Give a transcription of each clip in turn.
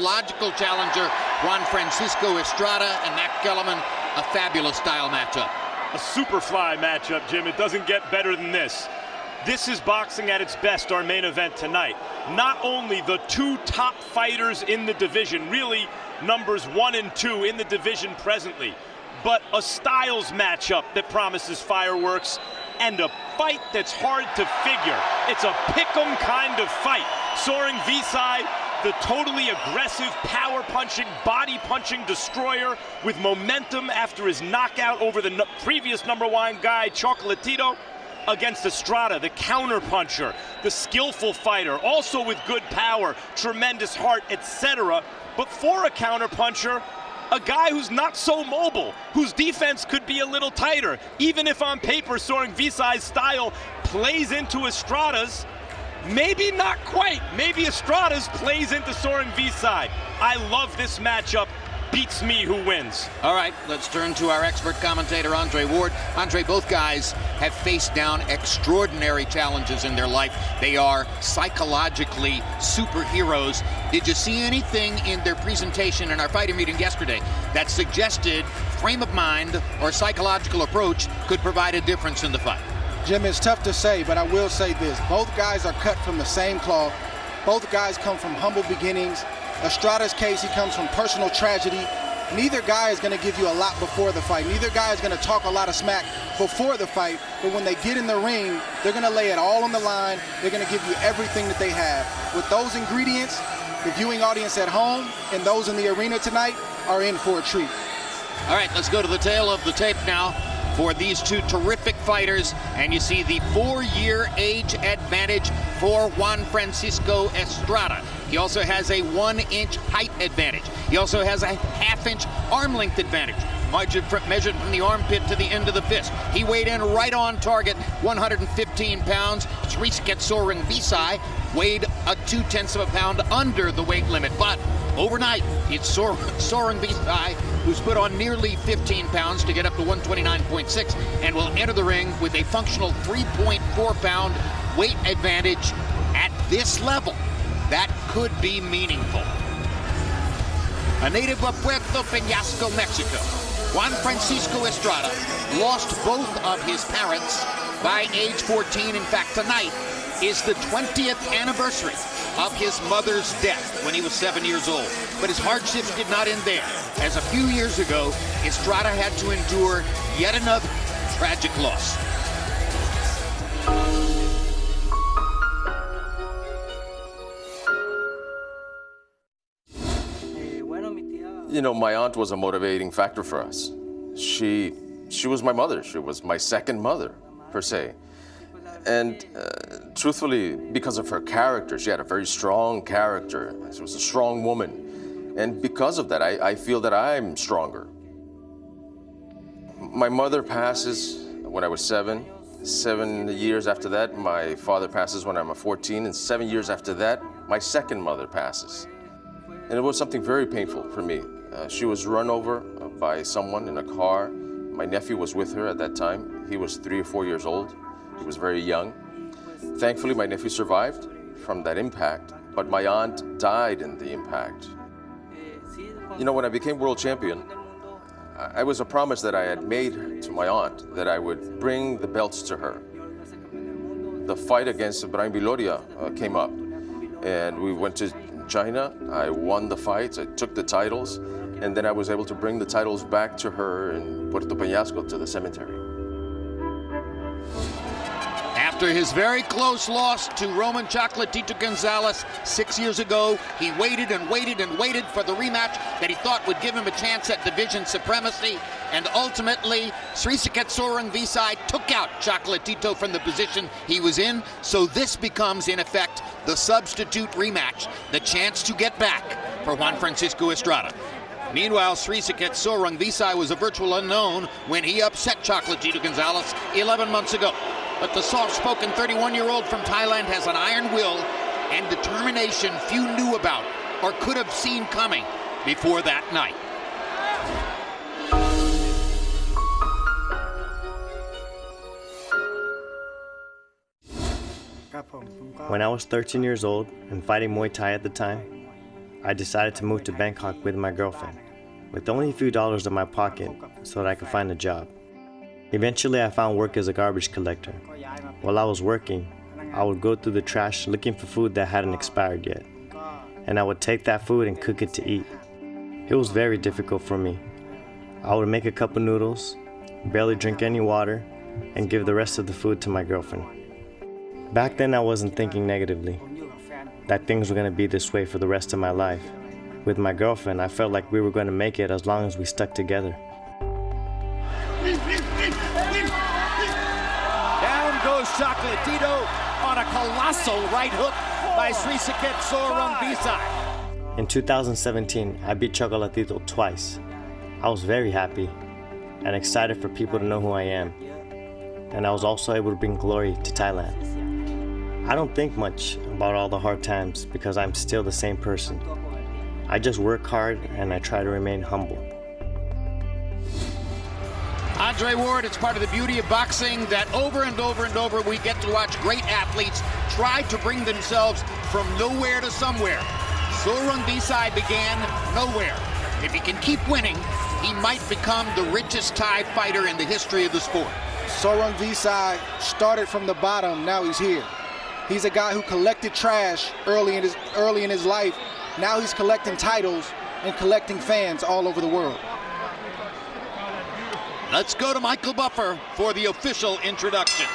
psychological challenger, Juan Francisco Estrada, and Mac Kellerman, a fabulous style matchup. A super fly matchup, Jim. It doesn't get better than this. This is boxing at its best, our main event tonight. Not only the two top fighters in the division, really numbers 1 and 2 in the division presently, but a styles matchup that promises fireworks and a fight that's hard to figure. It's a pick'em kind of fight. Rungvisai, the totally aggressive, power-punching, body-punching destroyer with momentum after his knockout over the previous #1 guy, Chocolatito, against Estrada, the counter-puncher, the skillful fighter, also with good power, tremendous heart, etc. But for a counter-puncher, a guy who's not so mobile, whose defense could be a little tighter. Even if on paper Rungvisai's style plays into Estrada's, maybe not quite. Maybe Estrada's plays into Rungvisai. I love this matchup. Beats me who wins. All right, let's turn to our expert commentator, Andre Ward. Andre, both guys have faced down extraordinary challenges in their life. They are psychologically superheroes. Did you see anything in their presentation in our fighting meeting yesterday that suggested frame of mind or psychological approach could provide a difference in the fight? Jim, it's tough to say, but I will say this. Both guys are cut from the same cloth. Both guys come from humble beginnings. Estrada's case, he comes from personal tragedy. Neither guy is going to give you a lot before the fight. Neither guy is going to talk a lot of smack before the fight, but when they get in the ring, they're going to lay it all on the line. They're going to give you everything that they have. With those ingredients, the viewing audience at home and those in the arena tonight are in for a treat. All right, let's go to the tail of the tape now for these two terrific fighters, and you see the 4-year age advantage for Juan Francisco Estrada. He also has a 1-inch height advantage. He also has a 1/2-inch arm length advantage, measured from the armpit to the end of the fist. He weighed in right on target, 115 pounds. Srisaket Rungvisai weighed a 0.2 of a pound under the weight limit, but overnight, it's Rungvisai who's put on nearly 15 pounds to get up to 129.6 and will enter the ring with a functional 3.4-pound weight advantage at this level. That could be meaningful. A native of Puerto Peñasco, Mexico, Juan Francisco Estrada lost both of his parents by age 14. In fact, tonight is the 20th anniversary of his mother's death when he was 7 years old. But his hardships did not end there, as a few years ago, Estrada had to endure yet another tragic loss. You know, my aunt was a motivating factor for us. She was my mother. She was my second mother, per se. And truthfully, because of her character, she had a very strong character. She was a strong woman. And because of that, I feel that I'm stronger. My mother passes when I was 7. 7 years after that, my father passes when I'm 14. And 7 years after that, my second mother passes. And it was something very painful for me. She was run over by someone in a car. My nephew was with her at that time. He was 3 or 4 years old. He was very young. Thankfully, my nephew survived from that impact, but my aunt died in the impact. You know, when I became world champion, I was a promise that I had made to my aunt that I would bring the belts to her. The fight against Brian Viloria came up, and we went to China. I won the fights, I took the titles, and then I was able to bring the titles back to her in Puerto Peñasco to the cemetery. After his very close loss to Roman Chocolatito Gonzalez 6 years ago, he waited and waited and waited for the rematch that he thought would give him a chance at division supremacy, and ultimately Srisaket Rungvisai took out Chocolatito from the position he was in, so this becomes, in effect, the substitute rematch, the chance to get back for Juan Francisco Estrada. Meanwhile, Srisaket Rungvisai was a virtual unknown when he upset Chocolatito Gonzalez 11 months ago. But the soft-spoken 31-year-old from Thailand has an iron will and determination few knew about or could have seen coming before that night. When I was 13 years old and fighting Muay Thai at the time, I decided to move to Bangkok with my girlfriend, with only a few dollars in my pocket so that I could find a job. Eventually, I found work as a garbage collector. While I was working, I would go through the trash looking for food that hadn't expired yet, and I would take that food and cook it to eat. It was very difficult for me. I would make a cup of noodles, barely drink any water, and give the rest of the food to my girlfriend. Back then, I wasn't thinking negatively, that things were going to be this way for the rest of my life. With my girlfriend, I felt like we were going to make it as long as we stuck together. Down goes Chocolatito on a colossal right hook by Srisaket Rungvisai. In 2017, I beat Chocolatito twice. I was very happy and excited for people to know who I am. And I was also able to bring glory to Thailand. I don't think much about all the hard times because I'm still the same person. I just work hard and I try to remain humble. Andre Ward, it's part of the beauty of boxing that over and over and over we get to watch great athletes try to bring themselves from nowhere to somewhere. So Rungvisai began nowhere. If he can keep winning, he might become the richest Thai fighter in the history of the sport. So Rungvisai started from the bottom, now he's here. He's a guy who collected trash early in his life. Now he's collecting titles and collecting fans all over the world. Let's go to Michael Buffer for the official introductions.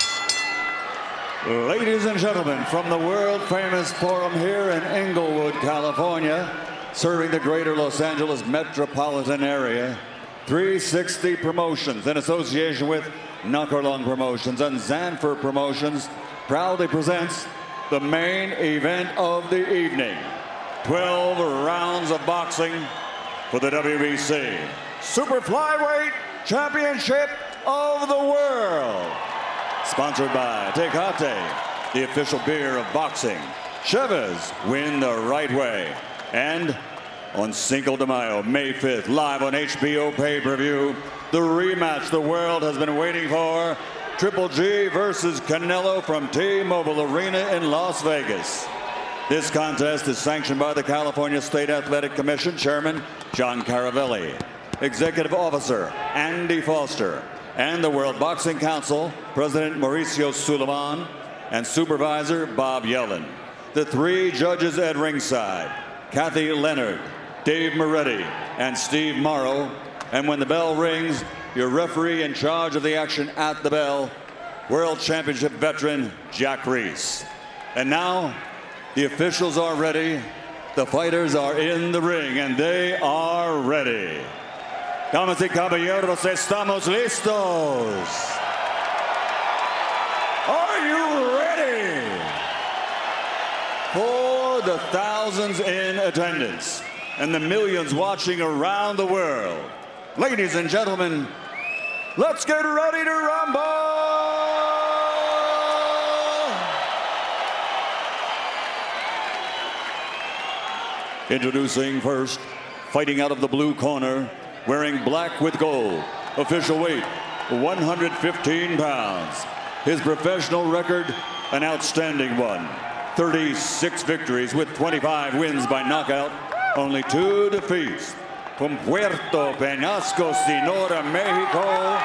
Ladies and gentlemen, from the world-famous forum here in Inglewood, California, serving the greater Los Angeles metropolitan area, 360 Promotions in association with Knuckerlung Promotions and Zanfer Promotions proudly presents the main event of the evening. 12 rounds of boxing for the WBC Super Flyweight Championship of the World. Sponsored by Tecate, the official beer of boxing. Chavez, win the right way. And on Cinco de Mayo, May 5th, live on HBO pay-per-view, the rematch the world has been waiting for, Triple G versus Canelo from T-Mobile Arena in Las Vegas. This contest is sanctioned by the California State Athletic Commission Chairman John Caravelli, Executive Officer Andy Foster, and the World Boxing Council President Mauricio Suleiman and Supervisor Bob Yellen. The three judges at ringside, Kathy Leonard, Dave Moretti, and Steve Morrow. And when the bell rings, your referee in charge of the action at the bell, World Championship veteran Jack Reese. And now, the officials are ready, the fighters are in the ring, and they are ready. Damas y caballeros, estamos listos. Are you ready? For the thousands in attendance and the millions watching around the world, ladies and gentlemen, let's get ready to rumble! Introducing first, fighting out of the blue corner, wearing black with gold, official weight 115 pounds. His professional record, an outstanding one. 36 victories with 25 wins by knockout, only 2 defeats. From Puerto Peñasco, Sonora, Mexico,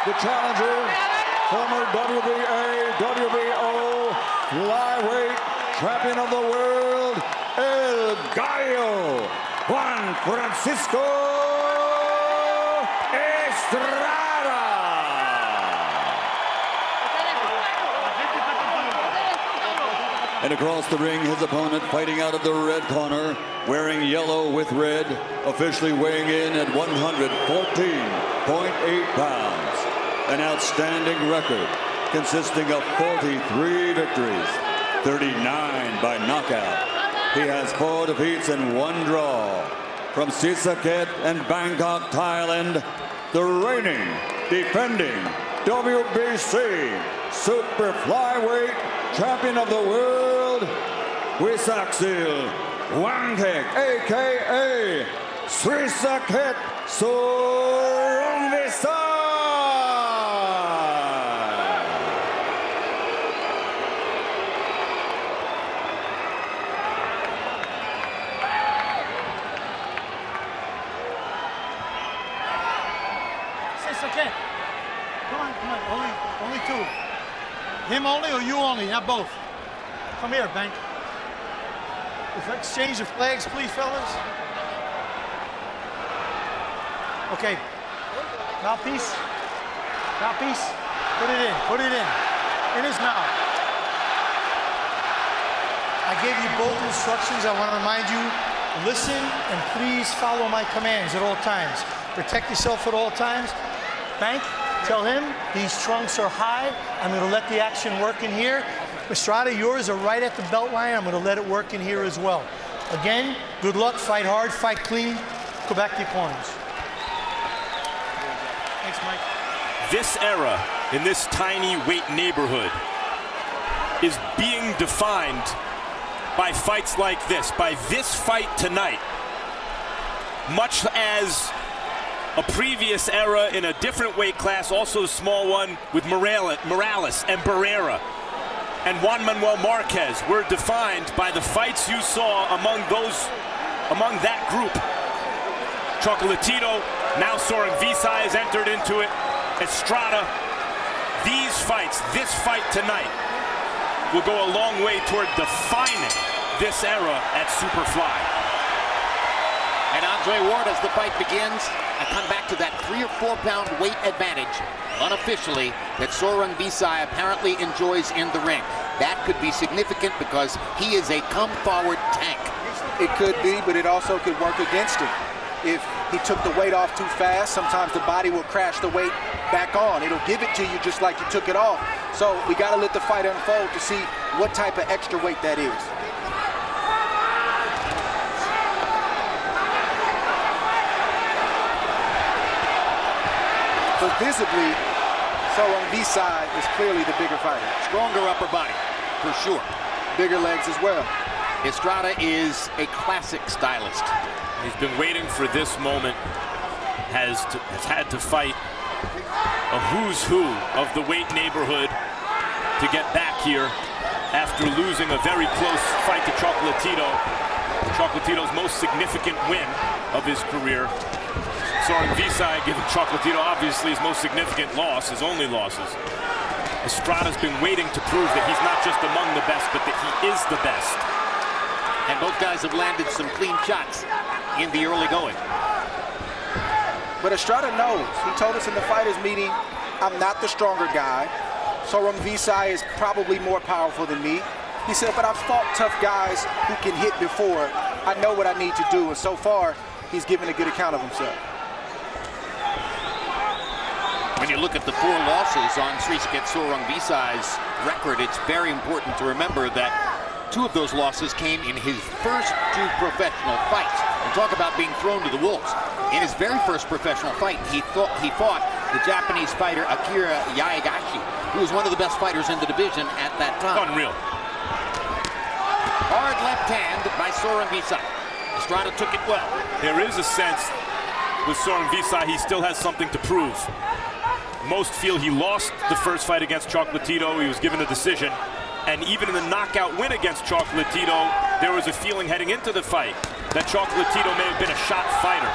the challenger, former WBA, WBO, flyweight champion of the world, El Gallo, Juan Francisco Estrada. And across the ring, his opponent fighting out of the red corner, wearing yellow with red, officially weighing in at 114.8 pounds. An outstanding record consisting of 43 victories, 39 by knockout. He has 4 defeats and 1 draw. From Srisaket and Bangkok, Thailand, the reigning, defending WBC Super Flyweight Champion of the World, Wisaksil Wangkek, a.k.a. Srisaket Rungvisai. Srisaket. Come on, come on. Only two. Him only or you only? Not both. Come here, Bank. Exchange the flags, please, fellas. Okay. Mouthpiece. Mouthpiece. Put it in. Put it in his mouth. I gave you both instructions. I want to remind you, listen and please follow my commands at all times. Protect yourself at all times. Bank, tell him these trunks are high. I'm going to let the action work in here. Estrada, yours are right at the belt line. I'm going to let it work in here as well. Again, good luck, fight hard, fight clean. Go back to your corners. Thanks, Mike. This era in this tiny weight neighborhood is being defined by fights like this, by this fight tonight. Much as a previous era in a different weight class, also a small one with Morales and Barrera and Juan Manuel Marquez were defined by the fights you saw among that group. Chocolatito, now Rungvisai has entered into it. Estrada. These fights, this fight tonight, will go a long way toward defining this era at Superfly. And Andre Ward, as the fight begins, I come back to that 3 or 4 pound weight advantage, unofficially, that Rungvisai apparently enjoys in the ring. That could be significant because he is a come-forward tank. It could be, but it also could work against him. If he took the weight off too fast, sometimes the body will crash the weight back on. It'll give it to you just like you took it off. So we got to let the fight unfold to see what type of extra weight that is. But visibly, Rungvisai is clearly the bigger fighter. Stronger upper body, for sure. Bigger legs as well. Estrada is a classic stylist. He's been waiting for this moment, has had to fight a who's who of the weight neighborhood to get back here after losing a very close fight to Chocolatito. Chocolatito's most significant win of his career. Rungvisai giving Chocolatito obviously his most significant loss, his only losses. Estrada's been waiting to prove that he's not just among the best, but that he is the best. And both guys have landed some clean shots in the early going. But Estrada knows. He told us in the fighters meeting, I'm not the stronger guy. Rungvisai is probably more powerful than me. He said, but I've fought tough guys who can hit before. I know what I need to do. And so far, he's given a good account of himself. When you look at the 4 losses on Srisaket Rungvisai's record, it's very important to remember that 2 of those losses came in his first 2 professional fights. And talk about being thrown to the wolves. In his very first professional fight, he fought the Japanese fighter Akira Yaigashi, who was one of the best fighters in the division at that time. Unreal. Hard left hand by Rungvisai. Estrada took it well. There is a sense with Rungvisai he still has something to prove. Most feel he lost the first fight against Chocolatito. He was given a decision. And even in the knockout win against Chocolatito, there was a feeling heading into the fight that Chocolatito may have been a shot fighter.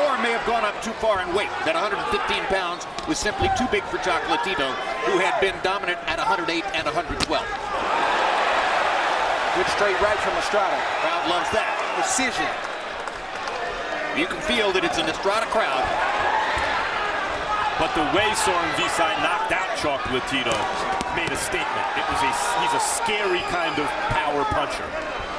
Or may have gone up too far in weight. That 115 pounds was simply too big for Chocolatito, who had been dominant at 108 and 112. Good straight right from Estrada. Crowd loves that. Precision. You can feel that it's an Estrada crowd. But the way Rungvisai knocked out Chocolatito made a statement. He's a scary kind of power puncher.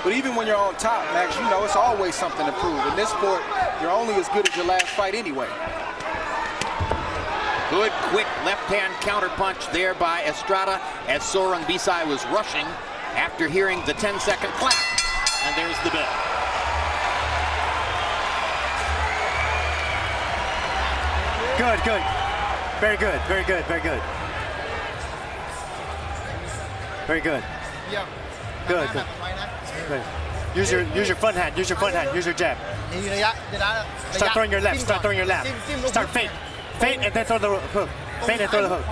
But even when you're on top, Max, you know it's always something to prove. In this sport, you're only as good as your last fight anyway. Good, quick left-hand counterpunch there by Estrada as Rungvisai was rushing after hearing the 10-second clap. And there's the bell. Good, good. Very good, very good, very good. Very good. Yeah. Good, good. Good. Use your front hand, use your front hand, use your jab. Start throwing your left, start throwing your left. Start feint. Feint and then throw the hook. Feint and throw the hook.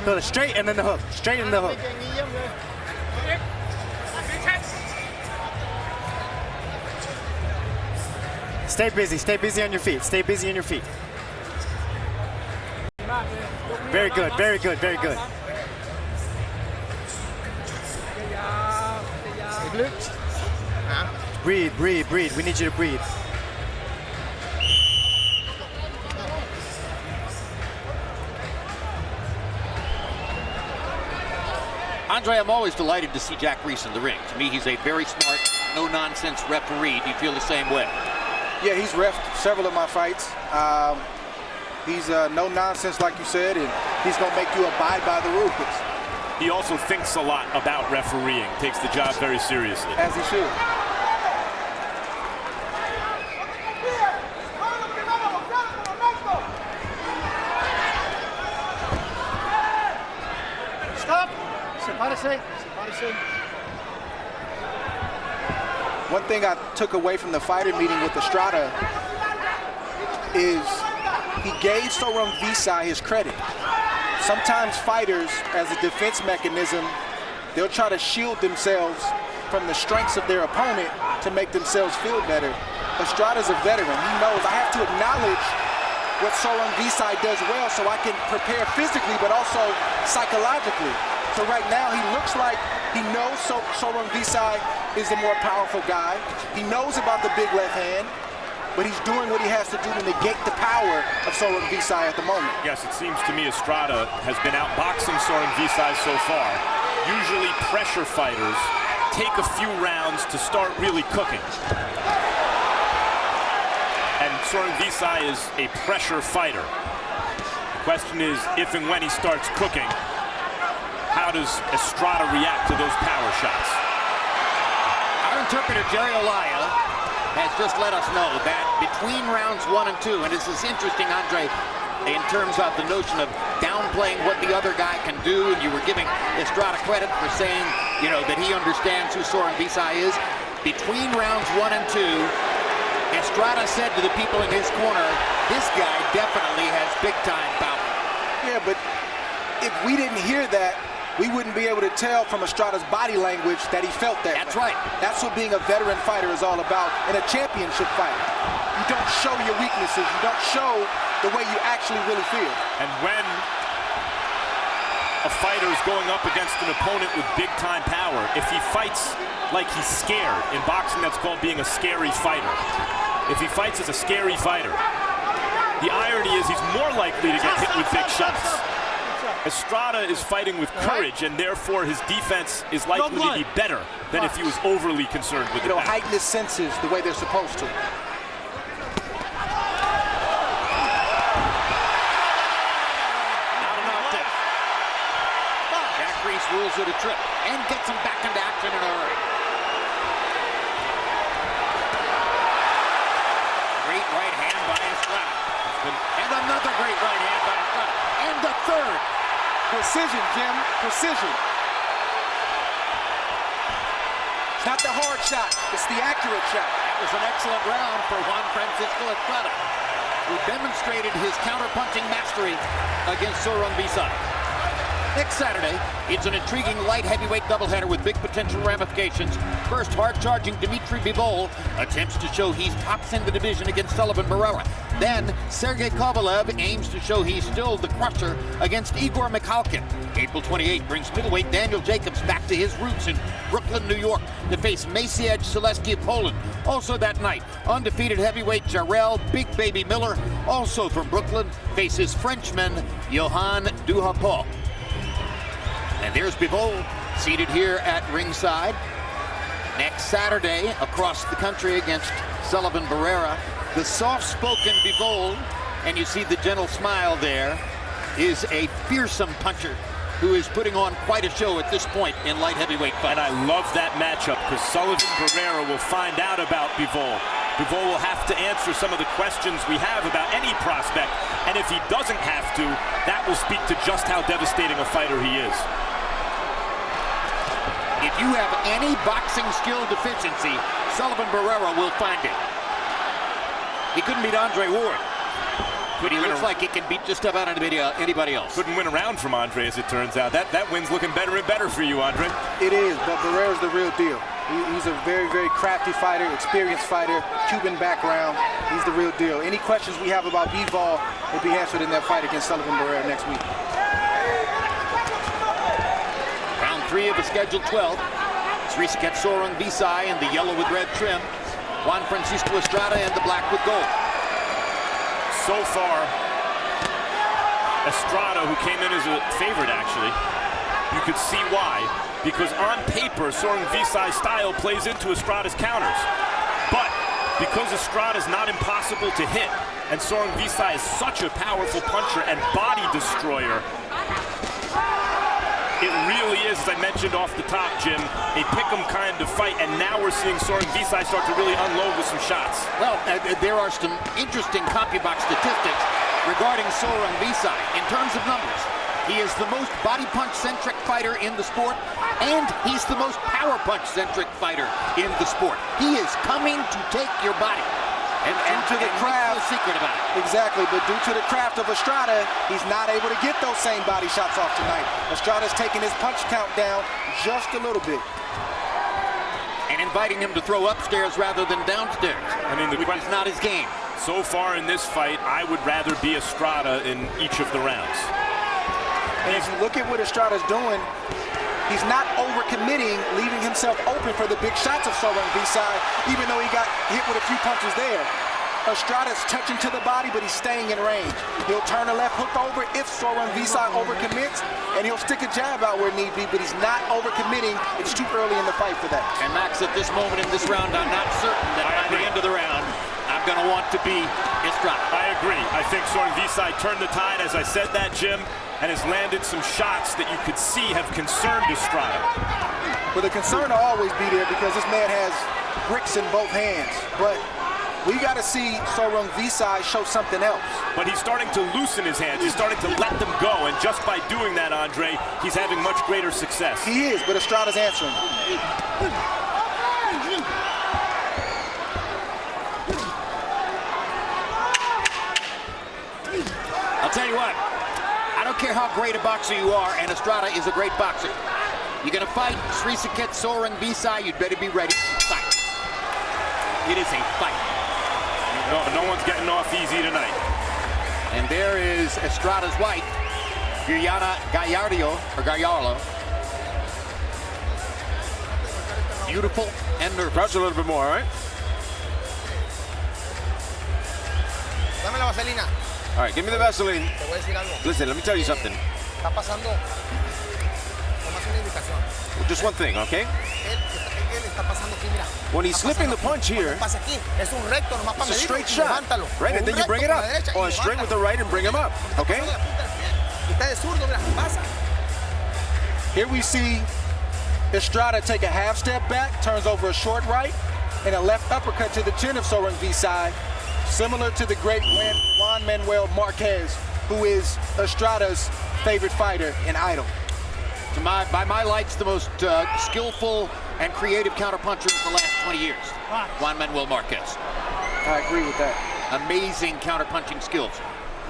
Throw it straight and then the hook. Straight and the hook. Stay busy on your feet. Stay busy on your feet. Very good, very good, very good. Breathe, breathe, breathe. We need you to breathe. Andre, I'm always delighted to see Jack Reese in the ring. To me, he's a very smart, no-nonsense referee. Do you feel the same way? Yeah, he's reffed several of my fights. He's no nonsense, like you said, and he's going to make you abide by the rules. He also thinks a lot about refereeing, takes the job very seriously. As he should. Stop. One thing I took away from the fighter meeting with Estrada is he gave Rungvisai his credit. Sometimes fighters, as a defense mechanism, they'll try to shield themselves from the strengths of their opponent to make themselves feel better. Estrada's a veteran. He knows I have to acknowledge what Rungvisai does well so I can prepare physically but also psychologically. So right now he looks like he knows Rungvisai is the more powerful guy. He knows about the big left hand, but he's doing what he has to do to negate the power of Rungvisai at the moment. Yes, it seems to me Estrada has been outboxing Rungvisai so far. Usually pressure fighters take a few rounds to start really cooking. And Rungvisai is a pressure fighter. The question is, if and when he starts cooking, how does Estrada react to those power shots? Our interpreter, Jerry Olaya, has just let us know that between rounds 1 and 2, and this is interesting, Andre, in terms of the notion of downplaying what the other guy can do, and you were giving Estrada credit for saying, you know, that he understands who Rungvisai is. Between rounds 1 and 2, Estrada said to the people in his corner, this guy definitely has big-time power. Yeah, but if we didn't hear that, we wouldn't be able to tell from Estrada's body language that he felt that. That's right. That's what being a veteran fighter is all about in a championship fight. You don't show your weaknesses. You don't show the way you actually really feel. And when a fighter is going up against an opponent with big-time power, if he fights like he's scared, in boxing that's called being a scary fighter. If he fights as a scary fighter, the irony is he's more likely to get hit with big shots. Estrada is fighting with courage, and therefore his defense is likely to be better than if he was overly concerned with the heighten his senses the way they're supposed to. Not an knockdown. Jack Reese rules it a trip and gets him back into action in a hurry. Great right hand by Estrada. And another great right hand by Estrada. And the third. Precision, Jim, precision. It's not the hard shot, it's the accurate shot. That was an excellent round for Juan Estrada, who demonstrated his counter-punching mastery against Rungvisai. Next Saturday, it's an intriguing light heavyweight doubleheader with big potential ramifications. First, hard-charging Dimitri Bivol attempts to show he's tops in the division against Sullivan Barrera. Then, Sergey Kovalev aims to show he's still the crusher against Igor Mikhalkin. April 28 brings middleweight Daniel Jacobs back to his roots in Brooklyn, New York, to face Maciej Zaleski of Poland. Also that night, undefeated heavyweight Jarrell Big Baby Miller, also from Brooklyn, faces Frenchman Johan Duhapol. And there's Bivol seated here at ringside. Next Saturday, across the country against Sullivan Barrera, the soft-spoken Bivol, and you see the gentle smile there, is a fearsome puncher who is putting on quite a show at this point in light heavyweight fight. And I love that matchup because Sullivan Barrera will find out about Bivol. Bivol will have to answer some of the questions we have about any prospect, and if he doesn't have to, that will speak to just how devastating a fighter he is. If you have any boxing skill deficiency, Sullivan Barrera will find it. He couldn't beat Andre Ward, but he looks like he can beat just about anybody else. Couldn't win a round from Andre, as it turns out. That win's looking better and better for you, Andre. It is, but Barrera's the real deal. He's a very, very crafty fighter, experienced fighter, Cuban background. He's the real deal. Any questions we have about Bivol will be answered in that fight against Sullivan Barrera next week. 3 of the scheduled 12. Srisaket Rungvisai in the yellow with red trim. Juan Francisco Estrada in the black with gold. So far, Estrada, who came in as a favorite actually, you could see why. Because on paper, Rungvisai's style plays into Estrada's counters. But because Estrada's not impossible to hit, and Rungvisai is such a powerful puncher and body destroyer, it really is, as I mentioned off the top, Jim, a pick'em kind of fight, and now we're seeing Rungvisai start to really unload with some shots. Well, there are some interesting CompuBox statistics regarding Rungvisai. In terms of numbers, he is the most body punch-centric fighter in the sport, and he's the most power punch-centric fighter in the sport. He is coming to take your body. And to the craft, no secret about it. Exactly, but due to the craft of Estrada, he's not able to get those same body shots off tonight. Estrada's taking his punch count down just a little bit. And inviting him to throw upstairs rather than downstairs. I mean, which is not his game. So far in this fight, I would rather be Estrada in each of the rounds. And if you look at what Estrada's doing, he's not overcommitting, leaving himself open for the big shots of Rungvisai, even though he got hit with a few punches there. Estrada's touching to the body, but he's staying in range. He'll turn a left hook over if Rungvisai overcommits, and he'll stick a jab out where need be, but he's not overcommitting. It's too early in the fight for that. And Max, at this moment in this round, I'm not certain that by the end of the round, I'm going to want to be Estrada. I agree. I think Rungvisai turned the tide, as I said that, Jim, and has landed some shots that you could see have concerned Estrada. Well, the concern will always be there because this man has bricks in both hands. But we got to see Rungvisai show something else. But he's starting to loosen his hands. He's starting to let them go. And just by doing that, Andre, he's having much greater success. He is, but Estrada's answering. I'll tell you what. I don't care how great a boxer you are, and Estrada is a great boxer. You're going to fight Srisaket Rungvisai, you'd better be ready to fight. It is a fight. No one's getting off easy tonight. And there is Estrada's wife, Juliana Gallardo. Beautiful and nervous. Crouch a little bit more, all right? Dame la vaselina. All right, give me the Vaseline. Te voy a decir algo. Listen, let me tell you something. Está pasando. Tomas una indicación. Well, just one thing, okay? Él está pasando aquí, mira. When he's slipping the punch here, Pasa aquí. Es un recto, nomás para it's a medirlo straight y shot, levántalo. right? And then you bring it up. Or straight with the right and bring him up, okay? Y está de zurdo, mira, pasa. Here we see Estrada take a half step back, turns over a short right, and a left uppercut to the chin of Rungvisai, similar to the great Juan Manuel Marquez, who is Estrada's favorite fighter and idol. By my lights, the most skillful and creative counterpuncher in the last 20 years, Juan Manuel Marquez. I agree with that. Amazing counterpunching skills.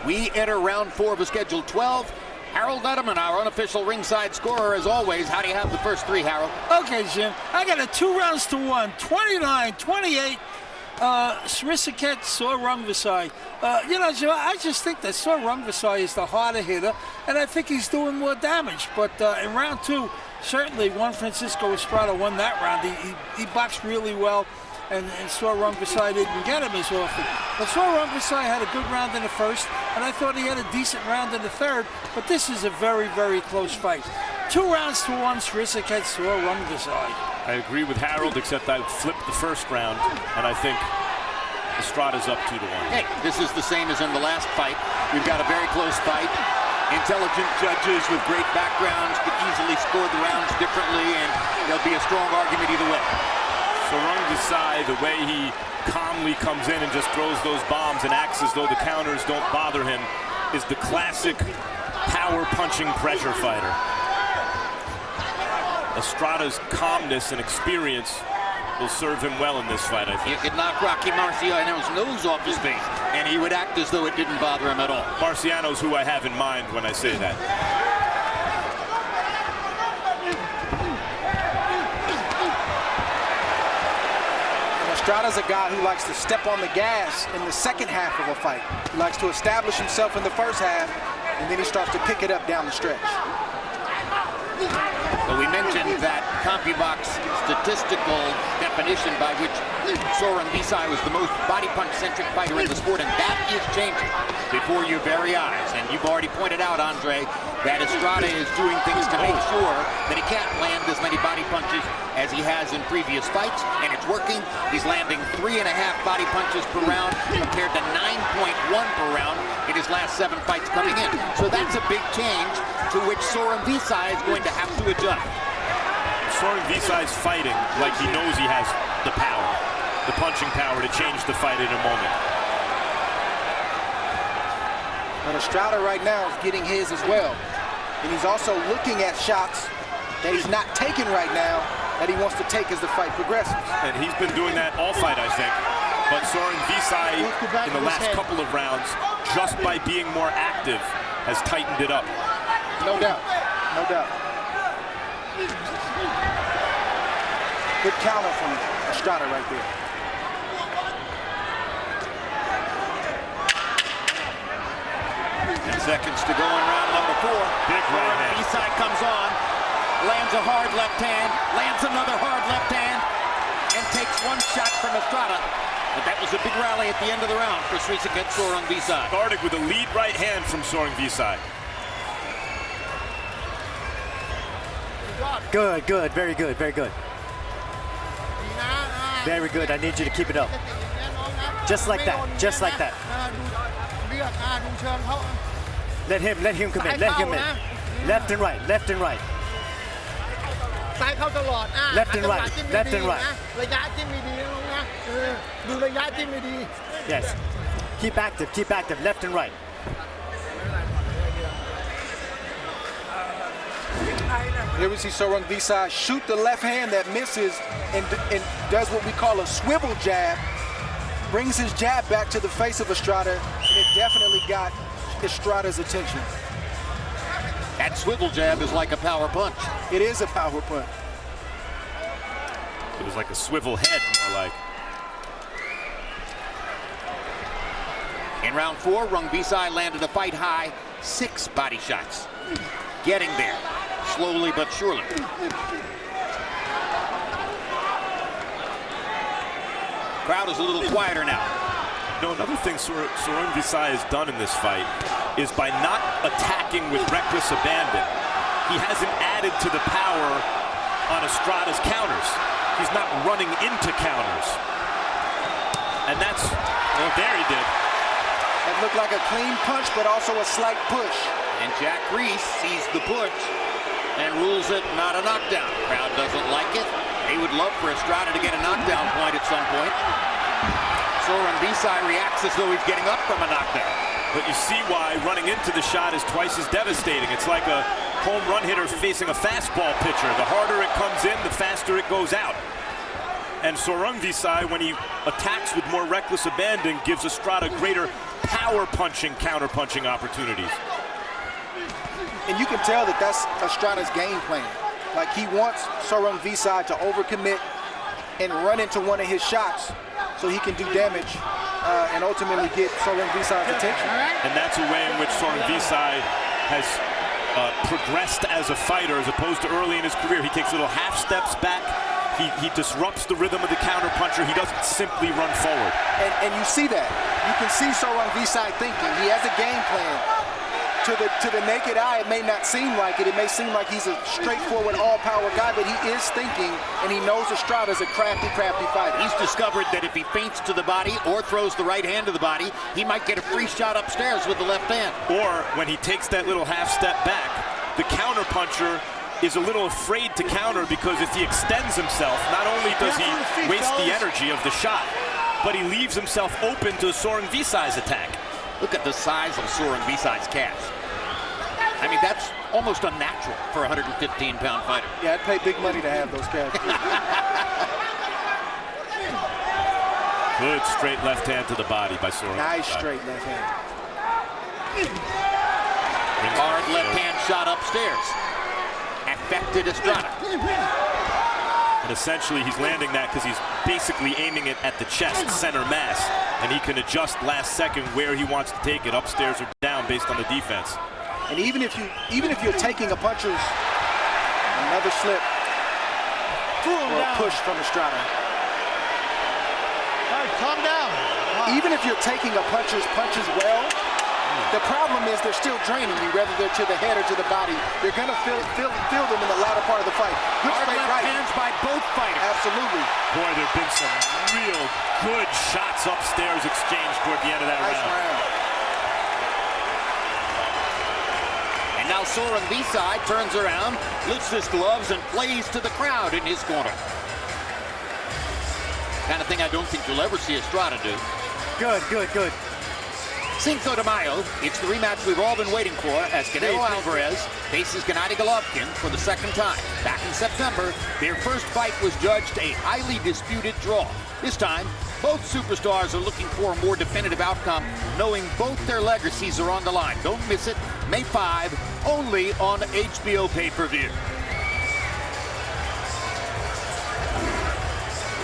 We enter round 4 of the scheduled 12. Harold Letterman, our unofficial ringside scorer, as always. How do you have the first 3, Harold? Okay, Jim. I got a 2-1, 29-28. Srisaket Rungvisai. Jim, I just think that Rungvisai is the harder hitter, and I think he's doing more damage. But in round 2, certainly Juan Francisco Estrada won that round. He boxed really well, and Rungvisai didn't get him as often. But Rungvisai had a good round in the first, and I thought he had a decent round in the third, but this is a very, very close fight. 2-1, Srisaket Rungvisai. I agree with Harold, except I flipped the first round, and I think Estrada's up 2-1. Hey, this is the same as in the last fight. We've got a very close fight. Intelligent judges with great backgrounds could easily score the rounds differently, and there'll be a strong argument either way. So Rungvisai, the way he calmly comes in and just throws those bombs and acts as though the counters don't bother him, is the classic power punching pressure fighter. Estrada's calmness and experience will serve him well in this fight, I think. You could knock Rocky Marciano's nose off his face, and he would act as though it didn't bother him at all. Marciano's who I have in mind when I say that. Estrada's a guy who likes to step on the gas in the second half of a fight. He likes to establish himself in the first half, and then he starts to pick it up down the stretch. So we We mentioned that CompuBox statistical definition by which Rungvisai was the most body punch-centric fighter in the sport, and that is changing before your very eyes. And you've already pointed out, Andre, that Estrada is doing things to make sure that he can't land as many body punches as he has in previous fights, and it's working. He's landing 3.5 body punches per round compared to 9.1 per round in his last 7 fights coming in. So that's a big change to which Rungvisai is going to have to adjust. Rungvisai is fighting like he knows he has the power, the punching power to change the fight in a moment. But Estrada right now is getting his as well. And he's also looking at shots that he's not taking right now that he wants to take as the fight progresses. And he's been doing that all fight, I think. But Rungvisai, in the last couple of rounds, just by being more active, has tightened it up. No doubt, no doubt. Good counter from Estrada right there. Seconds to go in round number 4. Big right hand. Rungvisai comes on, lands a hard left hand, lands another hard left hand, and takes one shot from Estrada. But that was a big rally at the end of the round for Srisaket Rungvisai. Started with a lead right hand from Rungvisai. Good, good, very good, very good. Very good, I need you to keep it up. Just like that, just like that. Let him come in, let him in. Left and right, left and right. Left and right, left and right. Yes, keep active, left and right. Here we see Rungvisai shoot the left hand that misses and does what we call a swivel jab. Brings his jab back to the face of Estrada, and it definitely got Estrada's attention. That swivel jab is like a power punch. It is a power punch. It was like a swivel head, more like. In round 4, Rungvisai landed a fight high 6 body shots. Getting there, slowly but surely. Crowd is a little quieter now. No, another thing Rungvisai has done in this fight is by not attacking with reckless abandon, he hasn't added to the power on Estrada's counters. He's not running into counters. And that's, well, there he did. That looked like a clean punch, but also a slight push. And Jack Reese sees the push and rules it not a knockdown. Crowd doesn't like it. He would love for Estrada to get a knockdown point at some point. Rungvisai reacts as though he's getting up from a knockdown. But you see why running into the shot is twice as devastating. It's like a home run hitter facing a fastball pitcher. The harder it comes in, the faster it goes out. And Rungvisai, when he attacks with more reckless abandon, gives Estrada greater power punching, counter punching opportunities. And you can tell that that's Estrada's game plan. Like, he wants Rungvisai to overcommit and run into one of his shots so he can do damage and ultimately get Rungvisai's attention. And that's a way in which Rungvisai has progressed as a fighter as opposed to early in his career. He takes little half steps back. He disrupts the rhythm of the counter puncher. He doesn't simply run forward. And you see that. You can see Rungvisai thinking. He has a game plan. To the naked eye, it may not seem like it. It may seem like he's a straightforward, all-power guy, but he is thinking, and he knows Estrada's a crafty fighter. He's discovered that if he feints to the body or throws the right hand to the body, he might get a free shot upstairs with the left hand. Or when he takes that little half step back, the counter puncher is a little afraid to counter, because if he extends himself, not only does he waste the energy of the shot, but he leaves himself open to Rungvisai's attack. Look at the size of Rungvisai's calves. I mean, that's almost unnatural for a 115-pound fighter. Yeah, I'd pay big money to have those calves. Good straight left hand to the body by Rungvisai. Nice straight left hand. Hard left hand shot upstairs. Affected Estrada. And essentially, he's landing that because he's basically aiming it at the chest, center mass, and he can adjust last second where he wants to take it, upstairs or down, based on the defense. And even if you're taking a puncher's Another slip or a push from Estrada. All right, calm down. Even if you're taking a puncher's punches well, the problem is they're still draining you, whether they're to the head or to the body. You're going to feel them in the latter part of the fight. Good Hard straight left right. hands by both fighters. Absolutely. Boy, there have been some real good shots upstairs exchanged toward the end of that Nice round. round. And now Rungvisai turns around, lifts his gloves, and plays to the crowd in his corner. Kind of thing I don't think you'll ever see Estrada do. Good. Cinco de Mayo, it's the rematch we've all been waiting for as Canelo Alvarez faces Gennady Golovkin for the second time. Back in September, their first fight was judged a highly disputed draw. This time, both superstars are looking for a more definitive outcome, knowing both their legacies are on the line. Don't miss it, May 5, only on HBO pay-per-view.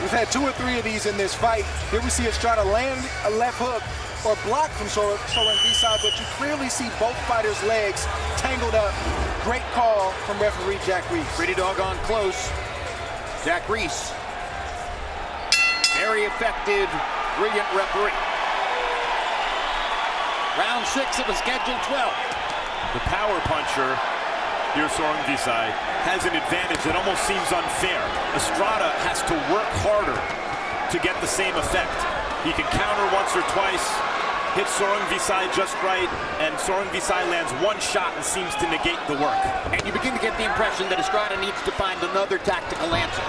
We've had 2 or 3 of these in this fight. Here we see Estrada land a left hook or block from Rungvisai, but you clearly see both fighters' legs tangled up. Great call from referee Jack Reese. Pretty doggone close. Jack Reese. Very effective, brilliant referee. Round 6 of a scheduled 12. The power puncher, here Rungvisai, has an advantage that almost seems unfair. Estrada has to work harder to get the same effect. He can counter once or twice, hits Rungvisai just right, and Rungvisai lands one shot and seems to negate the work. And you begin to get the impression that Estrada needs to find another tactical answer,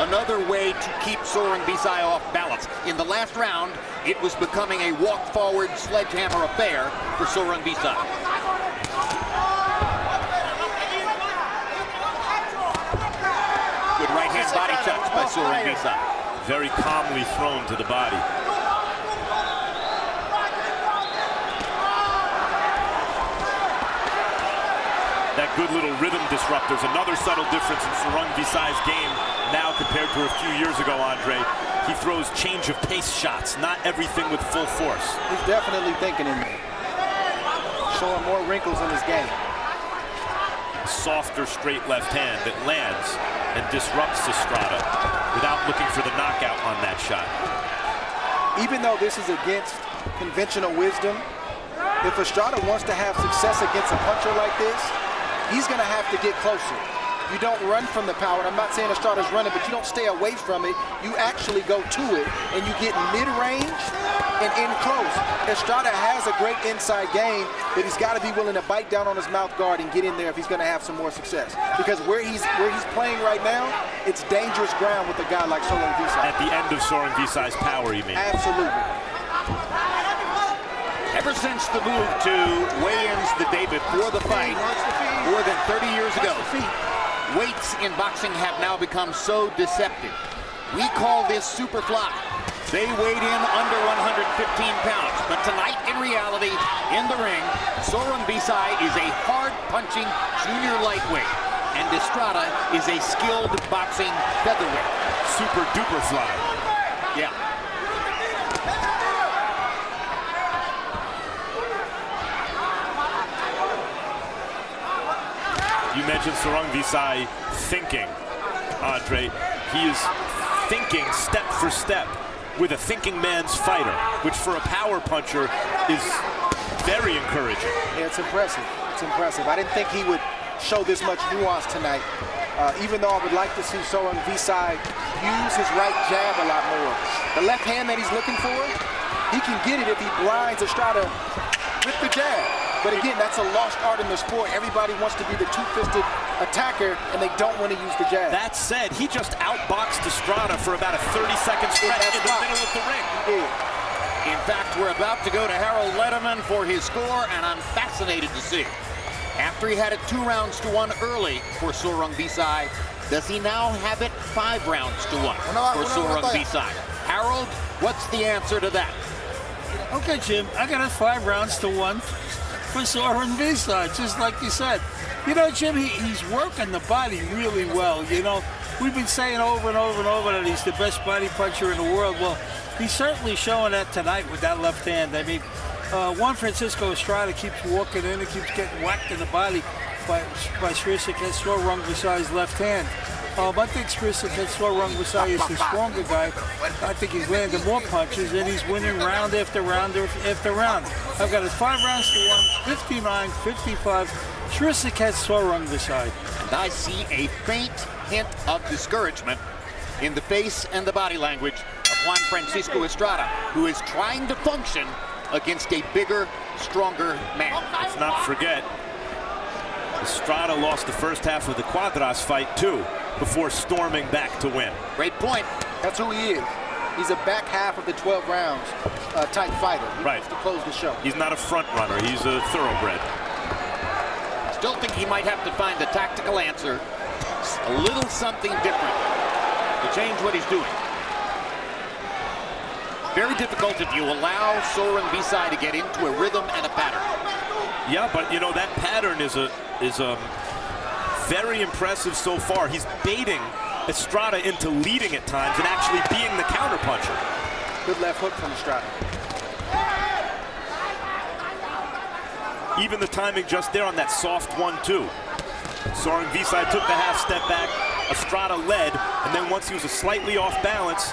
another way to keep Rungvisai off balance. In the last round, it was becoming a walk-forward sledgehammer affair for Rungvisai. Good right-hand body shots by Rungvisai. Very calmly thrown to the body. That good little rhythm disruptor is another subtle difference in Rungvisai's game now compared to a few years ago, Andre. He throws change of pace shots, not everything with full force. He's definitely thinking in there. Showing more wrinkles in his game. A softer straight left hand that lands and disrupts Estrada without looking for the knockout on that shot. Even though this is against conventional wisdom, if Estrada wants to have success against a puncher like this, he's going to have to get closer. You don't run from the power. And I'm not saying Estrada's running, but you don't stay away from it. You actually go to it, and you get mid-range and in close. Estrada has a great inside game, but he's got to be willing to bite down on his mouth guard and get in there if he's going to have some more success. Because where he's playing right now, it's dangerous ground with a guy like Rungvisai. At the end of Rungvisai's power, you mean? Absolutely. Ever since the move to weigh-ins the day before the fight, more than 30 years ago, weights in boxing have now become so deceptive. We call this super fly. They weighed in under 115 pounds, but tonight, in reality, in the ring, Rungvisai is a hard-punching junior lightweight, and Estrada is a skilled boxing featherweight. Super duper fly. Yeah. You mentioned Rungvisai thinking, Andre. He is thinking step for step with a thinking man's fighter, which for a power puncher is very encouraging. Yeah, it's impressive. It's impressive. I didn't think he would show this much nuance tonight, even though I would like to see Rungvisai use his right jab a lot more. The left hand that he's looking for, he can get it if he blinds Estrada with the jab. But again, that's a lost art in the sport. Everybody wants to be the two-fisted attacker, and they don't want to use the jab. That said, he just outboxed Estrada for about a 30-second stretch in the middle of the ring. Yeah. In fact, we're about to go to Harold Letterman for his score, and I'm fascinated to see. After he had it 2-1 early for Rungvisai, does he now have it 5-1 for Rungvisai? Harold, what's the answer to that? Okay, Jim, I got it 5-1 for Rungvisai, just like you said. You know, Jim, he's working the body really well. You know, we've been saying over and over and over that he's the best body puncher in the world. Well, he's certainly showing that tonight with that left hand. I mean, Juan Francisco Estrada keeps walking in and keeps getting whacked in the body. by Srisaket saw Rungvisai's left hand. I think Srisaket saw Rungvisai is the stronger guy. I think he's landing more punches, and he's winning round after round after round. I've got it 5 rounds to 1, 59-55. Srisaket saw Rungvisai. And I see a faint hint of discouragement in the face and the body language of Juan Francisco Estrada, who is trying to function against a bigger, stronger man. Let's not forget, Estrada lost the first half of the Cuadras fight too, before storming back to win. Great point. That's who he is. He's a back half of the 12 rounds type fighter. He right. wants to close the show. He's not a front runner. He's a thoroughbred. Still think he might have to find a tactical answer, a little something different to change what he's doing. Very difficult if you allow Rungvisai to get into a rhythm and a pattern. Yeah, but you know, that pattern is a very impressive so far. He's baiting Estrada into leading at times and actually being the counterpuncher. Good left hook from Estrada. Even the timing just there on that soft 1-2. Rungvisai took the half step back, Estrada led, and then once he was slightly off balance,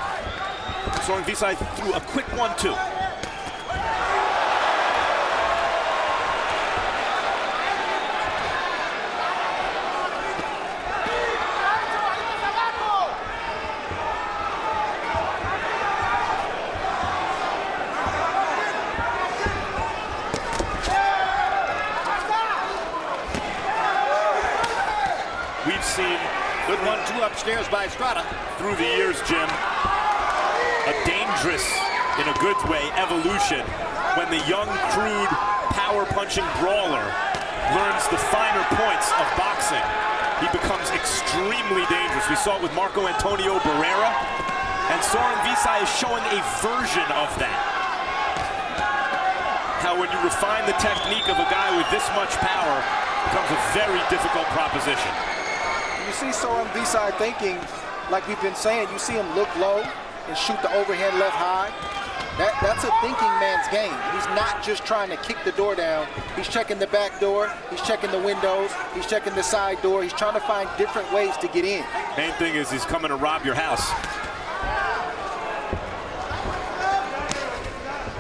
Rungvisai threw a quick 1-2. We've seen good 1-2 upstairs by Estrada. Through the years, Jim, a dangerous, in a good way, evolution when the young, crude, power-punching brawler learns the finer points of boxing. He becomes extremely dangerous. We saw it with Marco Antonio Barrera, and Rungvisai is showing a version of that. How when you refine the technique of a guy with this much power, it becomes a very difficult proposition. You see Rungvisai thinking, like we've been saying, you see him look low and shoot the overhand left high. That's a thinking man's game. He's not just trying to kick the door down. He's checking the back door, he's checking the windows, he's checking the side door. He's trying to find different ways to get in. Main thing is he's coming to rob your house.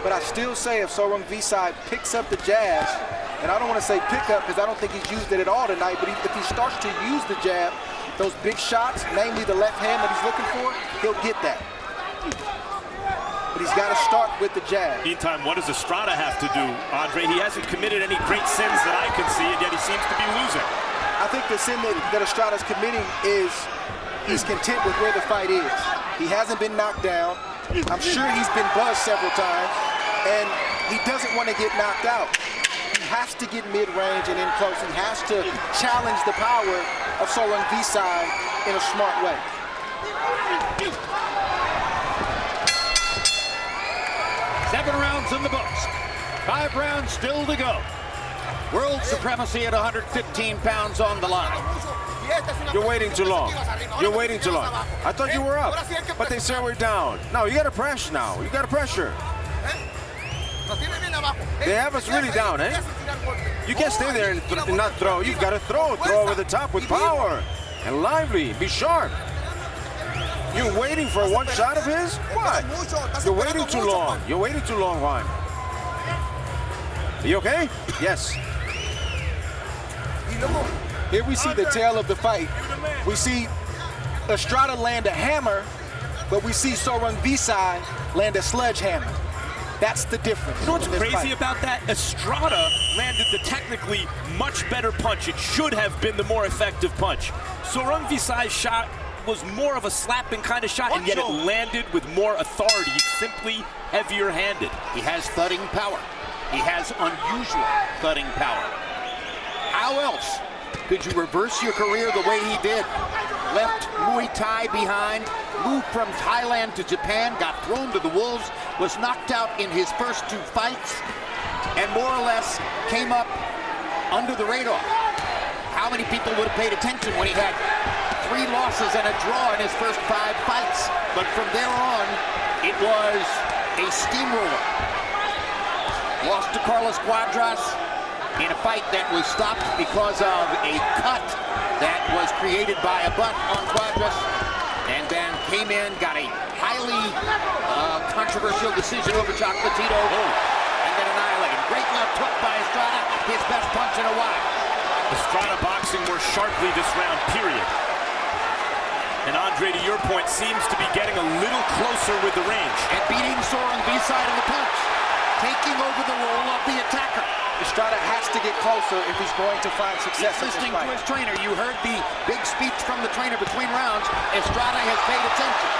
But I still say if Rungvisai picks up the jab, and I don't want to say pick up because I don't think he's used it at all tonight, but if he starts to use the jab, those big shots, namely the left hand that he's looking for, he'll get that. But he's got to start with the jab. Meantime, what does Estrada have to do, Andre? He hasn't committed any great sins that I can see, and yet he seems to be losing. I think the sin that Estrada's committing is he's content with where the fight is. He hasn't been knocked down. I'm sure he's been buzzed several times, and he doesn't want to get knocked out. He has to get mid-range and in close. He has to challenge the power of Rungvisai in a smart way. Seven rounds in the books. 5 rounds still to go. World supremacy at 115 pounds on the line. You're waiting too long. You're waiting too long. I thought you were up, but they said we're down. No, you got to pressure now. You got to pressure. They have us really down, eh? You can't stay there and not throw. You've got to throw over the top with power and lively. Be sharp. You're waiting for one shot of his? What? You're waiting too long. You're waiting too long, Juan. Are you okay? Yes. Here we see the tail of the fight. We see Estrada land a hammer, but we see Rungvisai land a sledgehammer. That's the difference. You know what's crazy about that? Estrada landed the technically much better punch. It should have been the more effective punch. Rungvisai's shot was more of a slapping kind of shot, and yet it landed with more authority. It's simply heavier-handed. He has thudding power. He has unusual thudding power. How else could you reverse your career the way he did? Left Muay Thai behind, moved from Thailand to Japan, got thrown to the wolves, was knocked out in his first 2 fights, and more or less came up under the radar. How many people would have paid attention when he had 3 losses and a draw in his first 5 fights? But from there on, it was a steamroller. Lost to Carlos Cuadras, in a fight that was stopped because of a cut that was created by a butt on Quadras, and then came in, got a highly controversial decision over Chocolatito, and then annihilated. Great left hook by Estrada, his best punch in a while. Estrada boxing more sharply this round, period. And Andre, to your point, seems to be getting a little closer with the range. And beating Rungvisai to the punch, taking over the role of the attacker. Estrada has to get closer if he's going to find success. He's listening to his trainer. You heard the big speech from the trainer between rounds. Estrada has paid attention.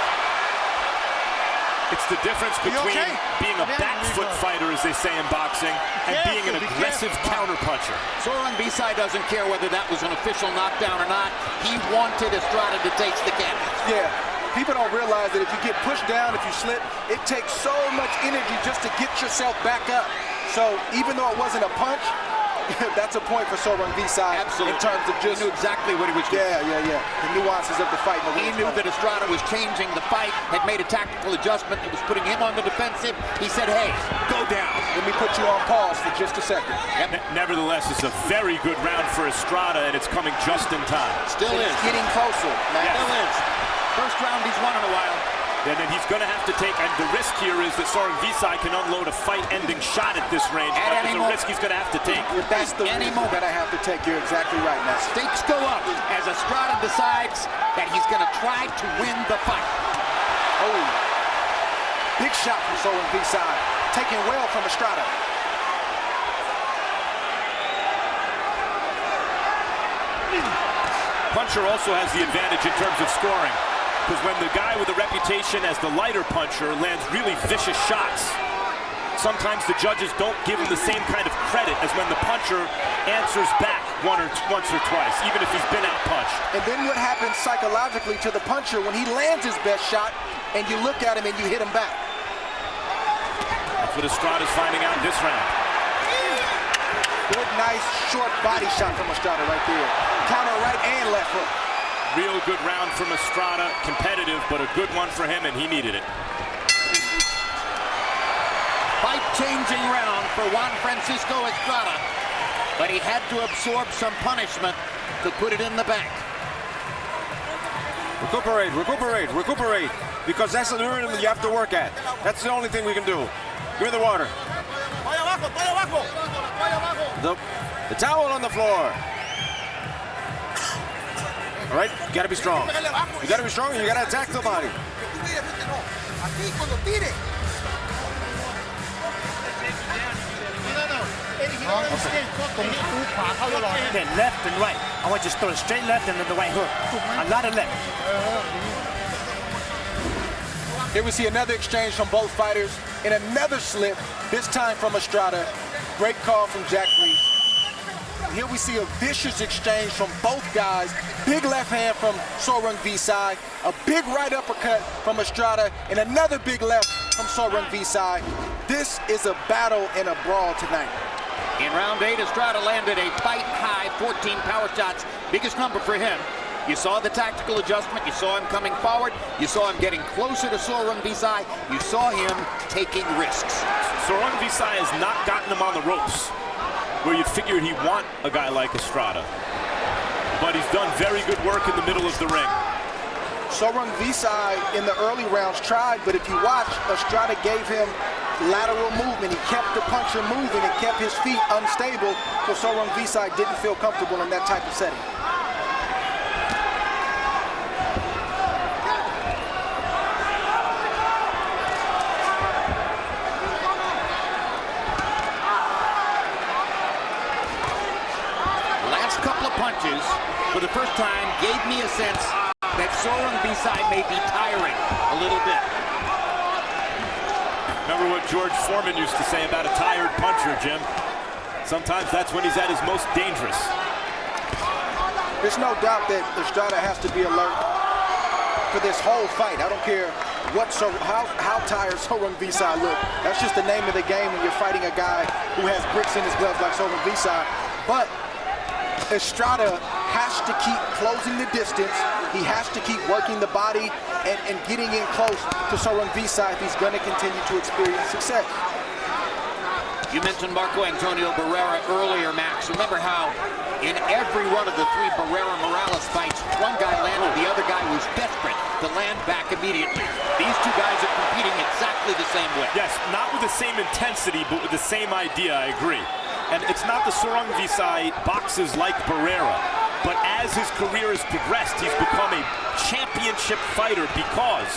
It's the difference between being a back foot fighter, as they say in boxing, and being an aggressive counterpuncher. Rungvisai doesn't care whether that was an official knockdown or not. He wanted Estrada to taste the canvas. Yeah. People don't realize that if you get pushed down, if you slip, it takes so much energy just to get yourself back up. So even though it wasn't a punch, that's a point for Rungvisai. Absolutely. In terms of just... He knew exactly what he was doing. Yeah. The nuances of the fight. He knew that Estrada was changing the fight, had made a tactical adjustment that was putting him on the defensive. He said, hey, go down. Let me put you on pause for just a second. Nevertheless, it's a very good round for Estrada, and it's coming just in time. Still is. It's getting closer. Yes. Still is. First round he's won in a while. And then he's going to have to take, and the risk here is that Rungvisai can unload a fight-ending shot at this range. That's the risk he's going to have to take. That's the risk that I have to take. You're exactly right, Matt. Stakes go up as Estrada decides that he's going to try to win the fight. Oh, big shot from Rungvisai, taken well from Estrada. Puncher also has the advantage in terms of scoring, because when the guy with a reputation as the lighter puncher lands really vicious shots, sometimes the judges don't give him the same kind of credit as when the puncher answers back once or twice, even if he's been out-punched. And then what happens psychologically to the puncher when he lands his best shot and you look at him and you hit him back? That's what Estrada's finding out this round. Good, nice, short body shot from Estrada right there. Counter right and left hook. Real good round from Estrada, competitive, but a good one for him, and he needed it. Fight-changing round for Juan Francisco Estrada, but he had to absorb some punishment to put it in the bank. Recuperate, because that's the rhythm you have to work at. That's the only thing we can do. Give me the water. The towel on the floor. All right, you gotta be strong. You gotta be strong and you gotta attack the body. Okay, left and right. I want you to throw a straight left and then the right hook. A lot of left. Here we see another exchange from both fighters and another slip, this time from Estrada. Great call from Jack Reese. Here we see a vicious exchange from both guys. Big left hand from Rungvisai, a big right uppercut from Estrada, and another big left from Rungvisai. This is a battle and a brawl tonight. In round 8, Estrada landed a fight-high 14 power shots, biggest number for him. You saw the tactical adjustment, you saw him coming forward, you saw him getting closer to Rungvisai, you saw him taking risks. Rungvisai has not gotten him on the ropes, where you'd figure he'd want a guy like Estrada. But he's done very good work in the middle of the ring. Rungvisai in the early rounds tried, but if you watch, Estrada gave him lateral movement. He kept the puncher moving and kept his feet unstable, so Rungvisai didn't feel comfortable in that type of setting. Punches for the first time gave me a sense that Rungvisai may be tiring a little bit. Remember what George Foreman used to say about a tired puncher, Jim? Sometimes that's when he's at his most dangerous. There's no doubt that Estrada has to be alert for this whole fight. I don't care how tired Rungvisai look. That's just the name of the game when you're fighting a guy who has bricks in his gloves like Rungvisai. But Estrada has to keep closing the distance. He has to keep working the body and getting in close to Rungvisai if he's going to continue to experience success. You mentioned Marco Antonio Barrera earlier, Max. Remember how in every one of the 3 Barrera-Morales fights, one guy landed, the other guy was desperate to land back immediately. These 2 guys are competing exactly the same way. Yes, not with the same intensity, but with the same idea, I agree. And it's not the Rungvisai boxes like Barrera, but as his career has progressed, he's become a championship fighter because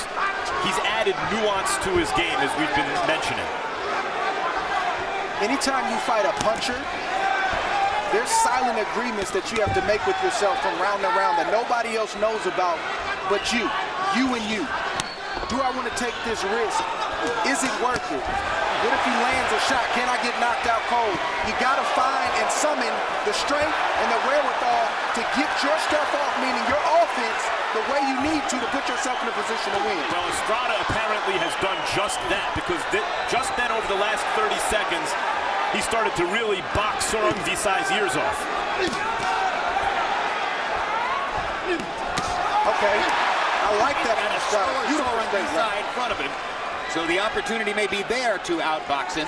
he's added nuance to his game, as we've been mentioning. Anytime you fight a puncher, there's silent agreements that you have to make with yourself from round to round that nobody else knows about but you and you. Do I want to take this risk? Is it worth it? What if he lands a shot? Can I get knocked out cold? You got to find and summon the strength and the wherewithal to get your stuff off, meaning your offense, the way you need to put yourself in a position to win. Well, Estrada apparently has done just that, because just then over the last 30 seconds, he started to really box Rungvisai's ears off. Okay, I like that. Beautiful Rungvisai in front of him. So the opportunity may be there to outbox him.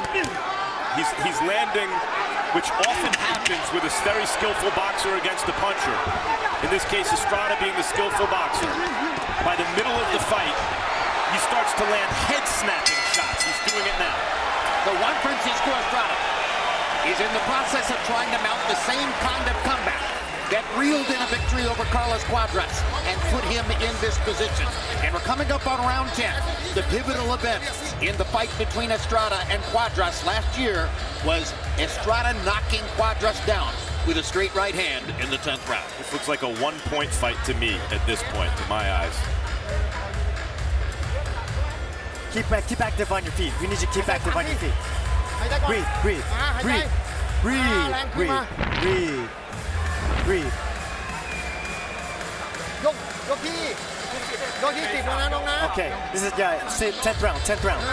He's landing, which often happens with a very skillful boxer against a puncher. In this case, Estrada being the skillful boxer. By the middle of the fight, he starts to land head-snapping shots. He's doing it now. The Juan Francisco Estrada is in the process of trying to mount the same kind of comeback that reeled in a victory over Carlos Cuadras and put him in this position. And we're coming up on round 10. The pivotal event in the fight between Estrada and Cuadras last year was Estrada knocking Cuadras down with a straight right hand in the 10th round. This looks like a one-point fight to me at this point, to my eyes. Keep active on your feet. We need you to keep active on your feet. Breathe, breathe, breathe, breathe, breathe, breathe, breathe. ยกที่10ลงนะ Okay, this is 10th round, 10th round.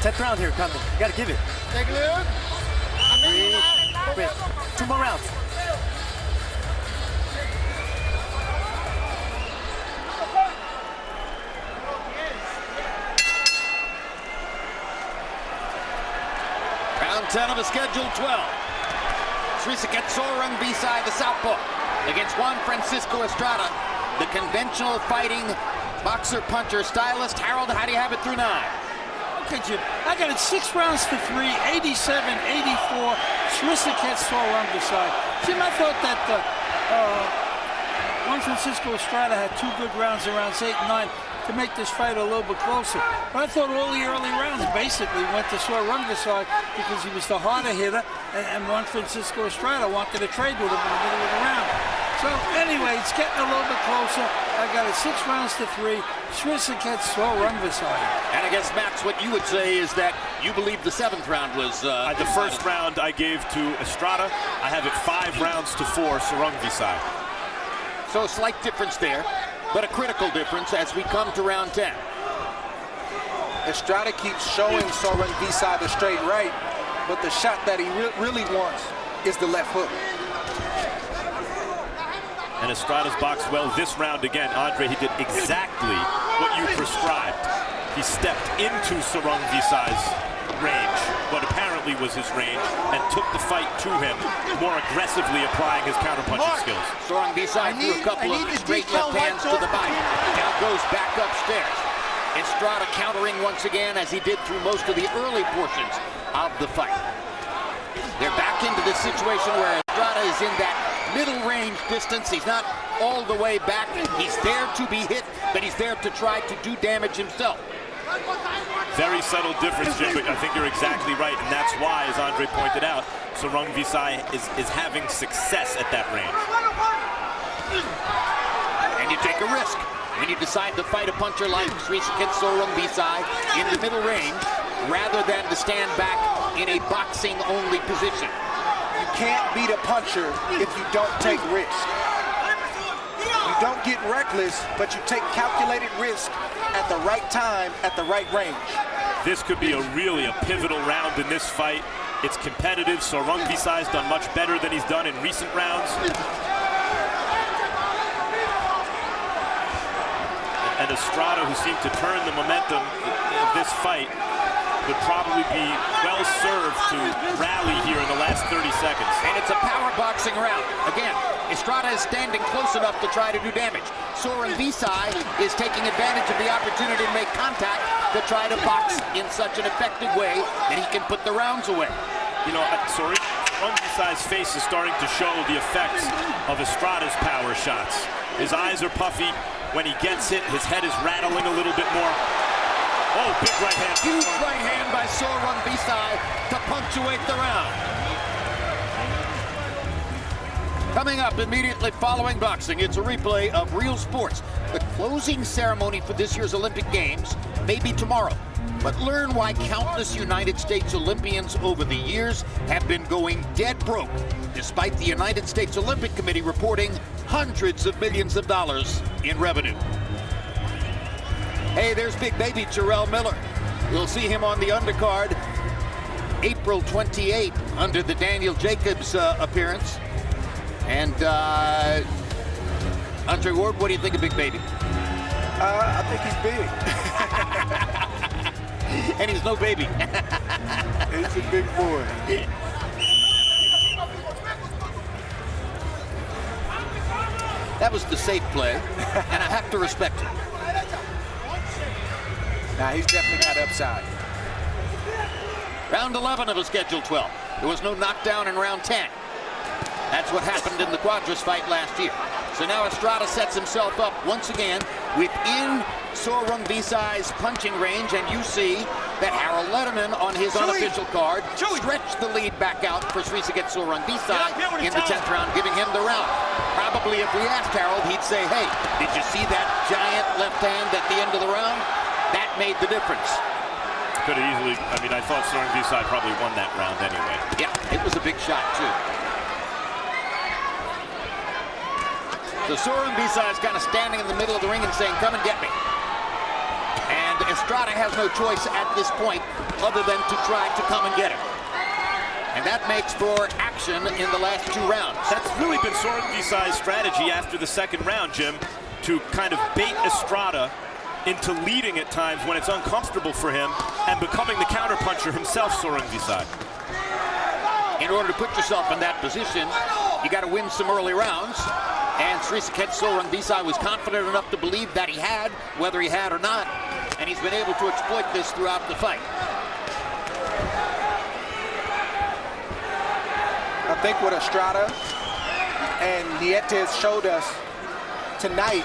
10th round here coming. You gotta give it. เด็กลึก Breathe. 2 more rounds. Round 10 of a scheduled 12. Srisaket Rungvisai, the southpaw, against Juan Francisco Estrada, the conventional fighting boxer, puncher, stylist. Harold, how do you have it through 9? Okay, Jim, I got it 6 rounds to 3, 87-84, Srisaket Rungvisai. Jim, I thought that Juan Francisco Estrada had 2 good rounds in rounds 8 and 9 to make this fight a little bit closer. But I thought all the early rounds basically went to Rungvisai because he was the harder hitter, and Juan Francisco Estrada wanted to trade with him in the middle of the round. So anyway, it's getting a little bit closer. I got it 6 rounds to 3, Srisaket Rungvisai. And I guess, Max, what you would say is that you believe the 7th round was... the first round I gave to Estrada. I have it 5 rounds to 4, Rungvisai. So a slight difference there, but a critical difference as we come to round 10. Estrada keeps showing Rungvisai the straight right, but the shot that he really wants is the left hook. And Estrada's boxed well this round again. Andre, he did exactly what you prescribed. He stepped into Rungvisai's range, what apparently was his range, and took the fight to him, more aggressively applying his counterpunching skills. Rungvisai threw a couple of straight left hands to the body. Now goes back upstairs. Estrada countering once again, as he did through most of the early portions of the fight. They're back into this situation where Estrada is in that middle range distance. He's not all the way back. He's there to be hit, but he's there to try to do damage himself. Very subtle difference, Jim, but I think you're exactly right, and that's why, as Andre pointed out, Rungvisai is having success at that range. And you take a risk when you decide to fight a puncher like Srisaket Rungvisai in the middle range, rather than to stand back in a boxing-only position. You can't beat a puncher if you don't take risk. You don't get reckless, but you take calculated risk at the right time, at the right range. This could be really a pivotal round in this fight. It's competitive, Rungvisai's done much better than he's done in recent rounds. And Estrada, who seemed to turn the momentum of this fight, would probably be well served to rally here in the last 30 seconds. And it's a power boxing round. Again, Estrada is standing close enough to try to do damage. Rungvisai is taking advantage of the opportunity to make contact to try to box in such an effective way that he can put the rounds away. You know, Rungvisai's face is starting to show the effects of Estrada's power shots. His eyes are puffy. When he gets hit, his head is rattling a little bit more. Oh, big right hand. Huge right hand by Rungvisai to punctuate the round. Coming up immediately following boxing, it's a replay of Real Sports. The closing ceremony for this year's Olympic Games may be tomorrow. But learn why countless United States Olympians over the years have been going dead broke, despite the United States Olympic Committee reporting hundreds of millions of dollars in revenue. Hey, there's big baby Jarrell Miller. We'll see him on the undercard April 28th under the Daniel Jacobs appearance. And Andre Ward, what do you think of big baby? I think he's big. And he's no baby. He's a big boy. That was the safe play, and I have to respect it. Nah, he's definitely got upside. Round 11 of a scheduled 12. There was no knockdown in round 10. That's what happened in the Quadras fight last year. So now Estrada sets himself up once again within Rungvisai's punching range, and you see that Harold Letterman on his unofficial card stretched the lead back out for Srisaket Rungvisai in the 10th round, giving him the round. Probably if we asked Harold, he'd say, hey, did you see that giant left hand at the end of the round? That made the difference. Could have easily, I mean, I thought Rungvisai probably won that round anyway. Yeah, it was a big shot too. So Rungvisai is kind of standing in the middle of the ring and saying, come and get me. And Estrada has no choice at this point other than to try to come and get him. And that makes for action in the last two rounds. That's really been Rungvisai's strategy after the second round, Jim, to kind of bait Estrada into leading at times when it's uncomfortable for him and becoming the counterpuncher himself, Rungvisai. In order to put yourself in that position, you got to win some early rounds. And Srisaket Rungvisai was confident enough to believe that he had, whether he had or not, and he's been able to exploit this throughout the fight. I think what Estrada and Nietes showed us tonight,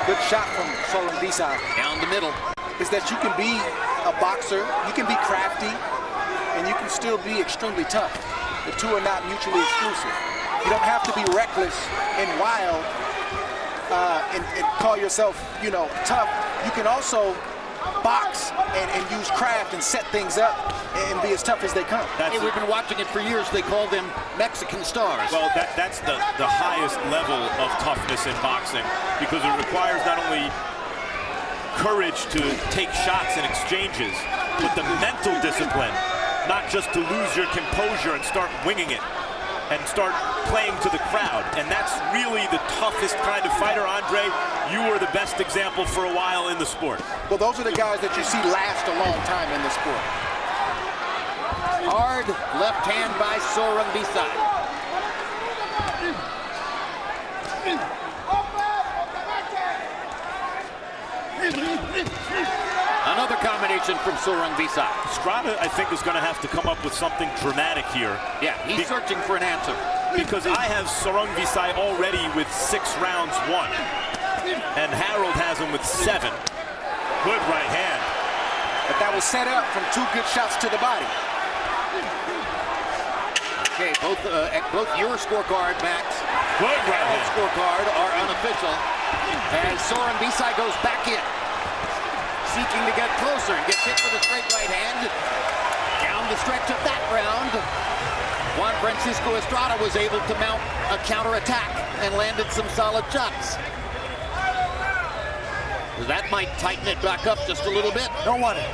good shot from Rungvisai. Down the middle. Is that you can be a boxer, you can be crafty, and you can still be extremely tough. The two are not mutually exclusive. You don't have to be reckless and wild and call yourself, you know, tough. You can also box and use craft and set things up and be as tough as they come. Hey, we've been watching it for years. They call them Mexican stars. Well, that's the highest level of toughness in boxing, because it requires not only courage to take shots and exchanges, but the mental discipline, not just to lose your composure and start winging it and start playing to the crowd. And that's really the toughest kind of fighter. Andre, you were the best example for a while in the sport. Well, those are the guys that you see last a long time in the sport. Hard left hand by Rungvisai. Another combination from Rungvisai. Estrada, I think, is going to have to come up with something dramatic here. Yeah, he's searching for an answer. Because I have Rungvisai already with 6 rounds won. And Harold has him with 7. Good right hand. But that was set up from 2 good shots to the body. Okay, both your scorecard, Max, good and right Harold's hand. scorecard are unofficial. As Rungvisai goes back in, seeking to get closer and gets hit with a straight right hand. Down the stretch of that round, Juan Francisco Estrada was able to mount a counterattack and landed some solid shots. That might tighten it back up just a little bit. Don't want it.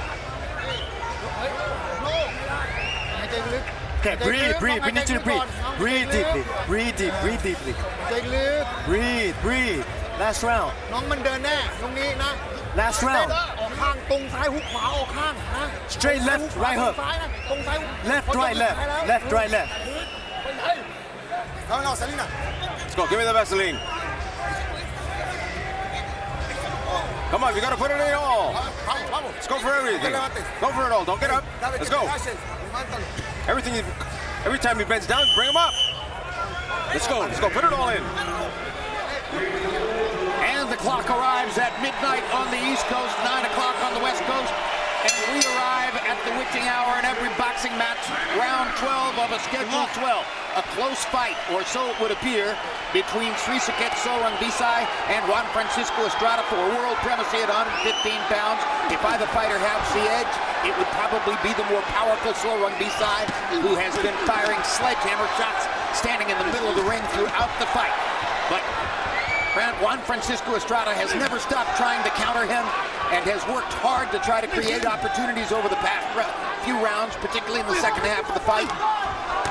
Okay, breathe. We need you to breathe. Breathe deeply. Breathe deeply. Breathe. Last round. Last round. ข้างตรงซ้ายฮุกขวาออกข้างนะ Straight left, right hook. ซ้ายนะตรงซ้าย Left, right, left. Left, right, left. เอาเราเซรีน่ะ Let's go. Give me the Vaseline. Come on, you gotta put it in all. Let's go for everything. Go for it all. Don't get up. Let's go. Everything. Every time he bends down, bring him up. Let's go. Let's go. Put it all in. And the clock arrives at midnight on the East Coast, 9 o'clock on the West Coast. And we arrive at the witching hour in every boxing match, round 12 of a scheduled 12. A close fight, or so it would appear, between Srisaket Rungvisai and Juan Francisco Estrada for a world primacy at 115 pounds. If either fighter has the edge, it would probably be the more powerful Rungvisai, who has been firing sledgehammer shots standing in the middle of the ring throughout the fight. But Juan Francisco Estrada has never stopped trying to counter him and has worked hard to try to create opportunities over the past few rounds, particularly in the second half of the fight.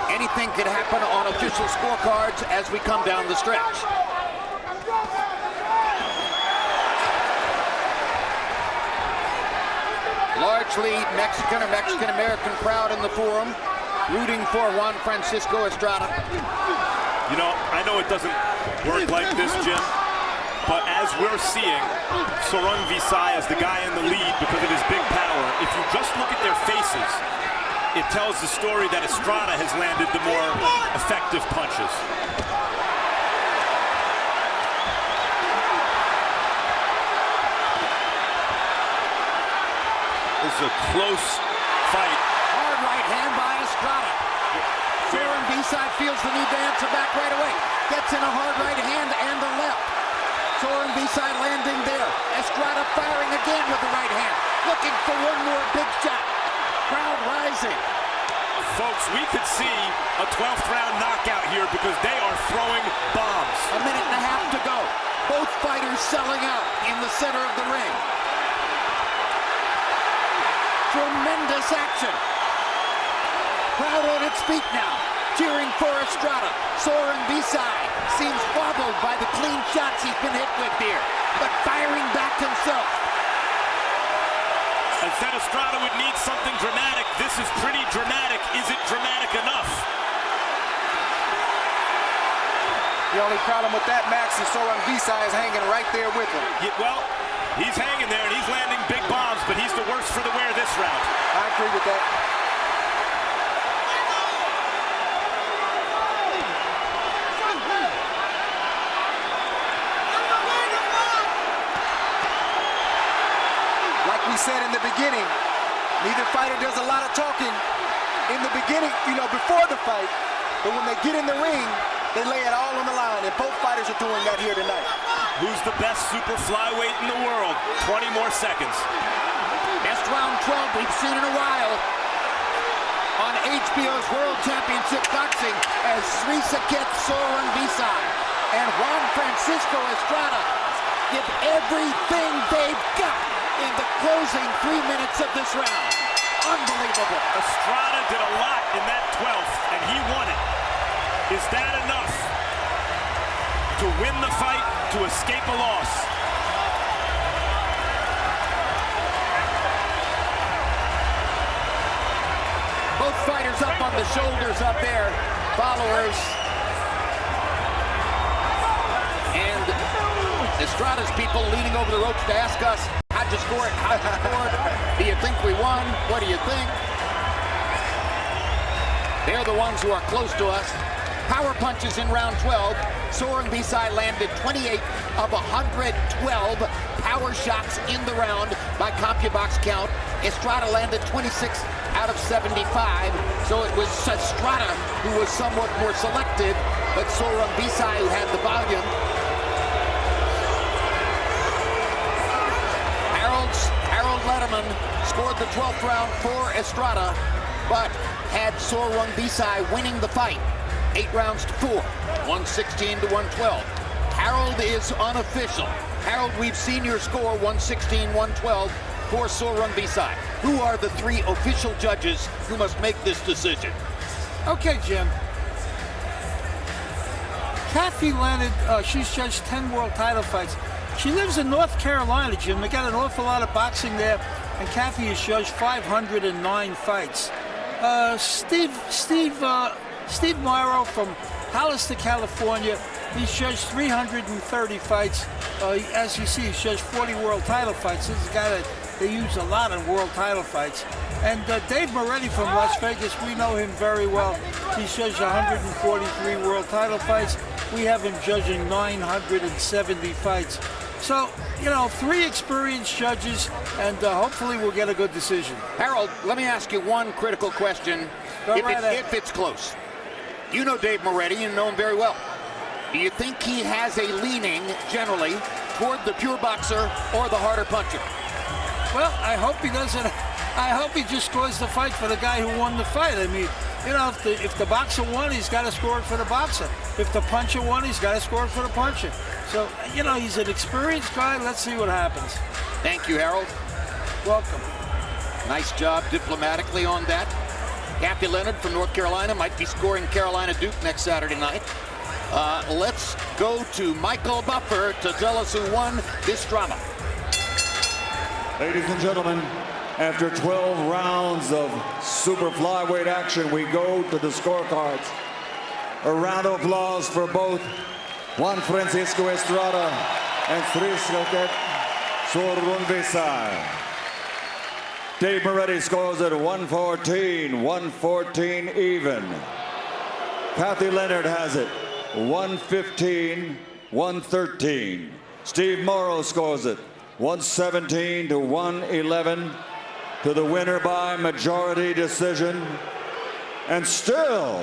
Anything could happen on official scorecards as we come down the stretch. Largely Mexican or Mexican-American crowd in the forum, rooting for Juan Francisco Estrada. You know, I know it doesn't work like this, Jim, but as we're seeing Rungvisai as the guy in the lead because of his big power, if you just look at their faces, it tells the story that Estrada has landed the more effective punches. This is a close fight. Hard right hand by Estrada. Rungvisai feels the need to answer back right away. Gets in a hard right hand and a left. Rungvisai landing there. Estrada firing again with the right hand. Looking for one more big shot. Crowd rising. Folks, we could see a 12th round knockout here because they are throwing bombs. A minute and a half to go. Both fighters selling out in the center of the ring. Tremendous action. Crowd on its feet now, cheering for Estrada. Rungvisai seems wobbled by the clean shots he's been hit with here, but firing back himself. I said Estrada would need something dramatic. This is pretty dramatic. Is it dramatic enough? The only problem with that, Max, is Rungvisai is hanging right there with him. Yeah, well, he's hanging there and he's landing big bombs, but he's the worst for the wear this round. I agree with that. Like we said in the beginning, neither fighter does a lot of talking in the beginning, before the fight, but when they get in the ring, they lay it all on the line, and both fighters are doing that here tonight. Who's the best super flyweight in the world? 20 more seconds. Best round 12 we've seen in a while on HBO's World Championship Boxing as Srisaket Rungvisai and Juan Francisco Estrada give everything they've got in the closing 3 minutes of this round. Unbelievable. Estrada did a lot in that 12th, and he won it. Is that enough to win the fight, to escape a loss? Both fighters up on the shoulders up there, followers. And Estrada's people leaning over the ropes to ask us, how'd you score it? How'd you score it? Do you think we won? What do you think? They're the ones who are close to us. Power punches in round 12. Rungvisai landed 28 of 112 power shots in the round by CompuBox count. Estrada landed 26 out of 75. So it was Estrada who was somewhat more selective, but Rungvisai who had the volume. Harold Letterman scored the 12th round for Estrada, but had Rungvisai winning the fight. 8 rounds to 4, 116 to 112. Harold is unofficial. Harold, we've seen your score, 116, 112 for Rungvisai. Who are the 3 official judges who must make this decision? Okay, Jim. Kathy Leonard, she's judged 10 world title fights. She lives in North Carolina, Jim. They got an awful lot of boxing there, and Kathy has judged 509 fights. Steve Morrow from Hollister, California. He's judged 330 fights. As you see, he's judged 40 world title fights. This is a guy that they use a lot in world title fights. And Dave Moretti from Las Vegas, we know him very well. He's judged 143 world title fights. We have him judging 970 fights. So, you know, 3 experienced judges, and hopefully we'll get a good decision. Harold, let me ask you one critical question, if it's close. You know Dave Moretti, you know him very well. Do you think he has a leaning, generally, toward the pure boxer or the harder puncher? Well, I hope he doesn't. I hope he just scores the fight for the guy who won the fight. I mean, you know, if the boxer won, he's got to score it for the boxer. If the puncher won, he's got to score it for the puncher. So, you know, he's an experienced guy. Let's see what happens. Thank you, Harold. Welcome. Nice job diplomatically on that. Kathy Leonard from North Carolina might be scoring Carolina Duke next Saturday night. Let's go to Michael Buffer to tell us who won this drama. Ladies and gentlemen, after 12 rounds of super flyweight action, we go to the scorecards. A round of applause for both Juan Francisco Estrada and Srisaket Rungvisai. Dave Moretti scores at 114, 114 even. Kathy Leonard has it 115, 113. Steve Morrow scores it 117 to 111 to the winner by majority decision. And still,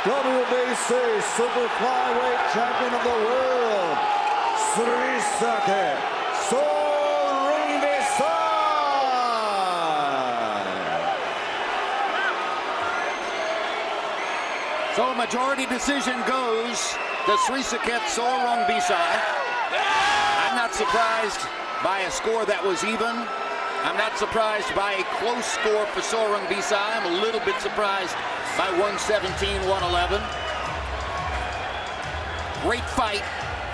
WBC Super Flyweight Champion of the World, Srisaket Rungvisai. So majority decision goes to Srisaket Rungvisai. I'm not surprised by a score that was even. I'm not surprised by a close score for Rungvisai. I'm a little bit surprised by 117-111. Great fight.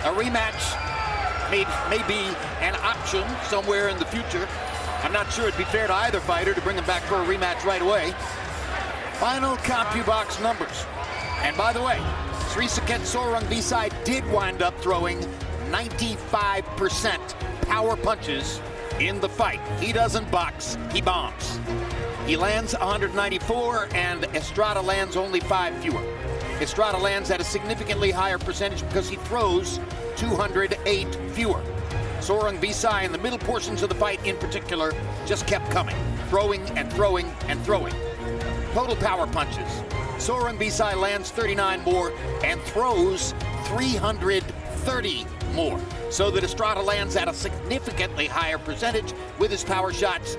A rematch may be an option somewhere in the future. I'm not sure it'd be fair to either fighter to bring him back for a rematch right away. Final CompuBox numbers. And by the way, Srisaket Rungvisai did wind up throwing 95% power punches in the fight. He doesn't box, he bombs. He lands 194 and Estrada lands only 5 fewer. Estrada lands at a significantly higher percentage because he throws 208 fewer. Rungvisai in the middle portions of the fight in particular just kept coming, throwing and throwing and throwing. Total power punches. Rungvisai lands 39 more and throws 330 more, so that Estrada lands at a significantly higher percentage with his power shots.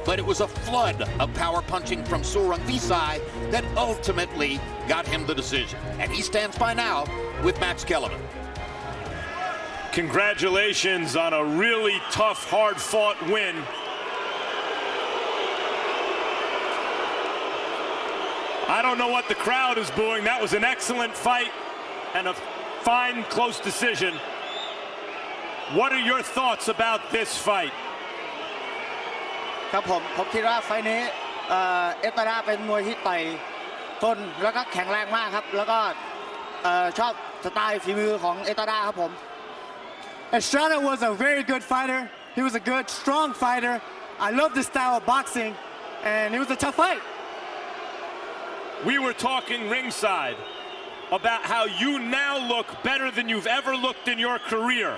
But it was a flood of power punching from Rungvisai that ultimately got him the decision. And he stands by now with Max Kellerman. Congratulations on a really tough, hard-fought win. I don't know what the crowd is booing. That was an excellent fight and a fine, close decision. What are your thoughts about this fight? ครับผมคิดว่าไฟล์นี้เอสตราดาเป็นมวยที่ต่อยทนแล้วก็แข็งแรงมากครับแล้วก็ชอบสไตล์ฝีมือของเอสตราดาครับผม Estrada was a very good fighter. He was a good, strong fighter. I love the style of boxing, and it was a tough fight. We were talking ringside about how you now look better than you've ever looked in your career.